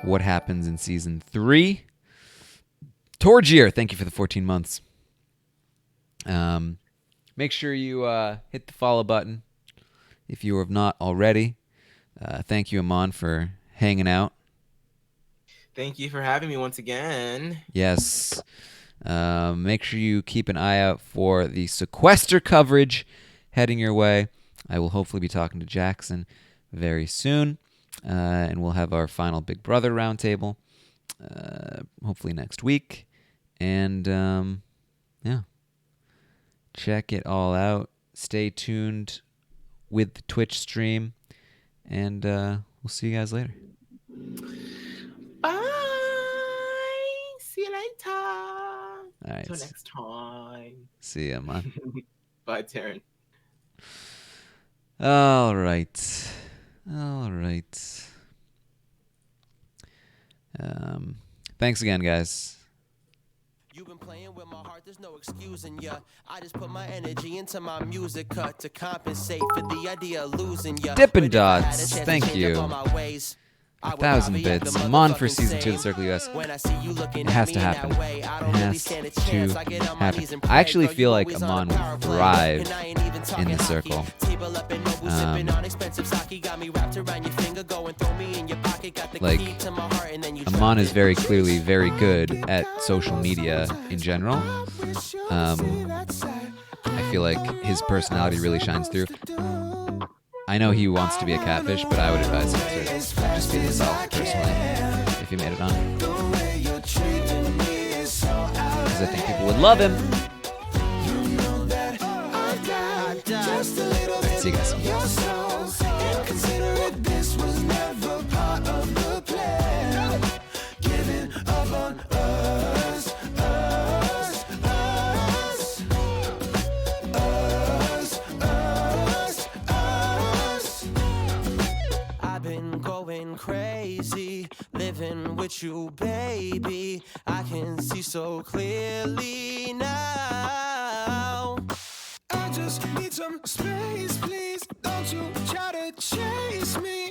B: what happens in season 3. Torgier, thank you for the 14 months. Make sure you hit the follow button if you have not already. Thank you, Aman, for hanging out.
C: Thank you for having me once again.
B: Yes. Make sure you keep an eye out for the sequester coverage heading your way. I will hopefully be talking to Jackson very soon. And we'll have our final Big Brother roundtable hopefully next week. And yeah, check it all out. Stay tuned with the Twitch stream. And we'll see you guys later.
C: Bye. See you later.
B: All right.
C: Until next time.
B: See ya, man.
C: Bye, Taran.
B: All right. All right. Thanks again, guys.
D: You've been playing with my heart, there's no excusing ya. I just put my energy into my music cut to compensate for the idea of losing ya.
B: Dippin' Dots, thank you. 1,000 bits. I'm on for season 2 of the Circle US. It has to happen. It has to happen. I actually feel like Amon will thrive in the Circle. Like, Amon is very clearly very good at social media in general. I feel like his personality really shines through. I know he wants to be a catfish, but I would advise him to just be himself, personally, if he made it on. Because I think people would love him. Alright, see you guys.
D: I've been going crazy. be living with you, baby. I can see so clearly now.
E: I just need some space, please. Don't you try to chase me.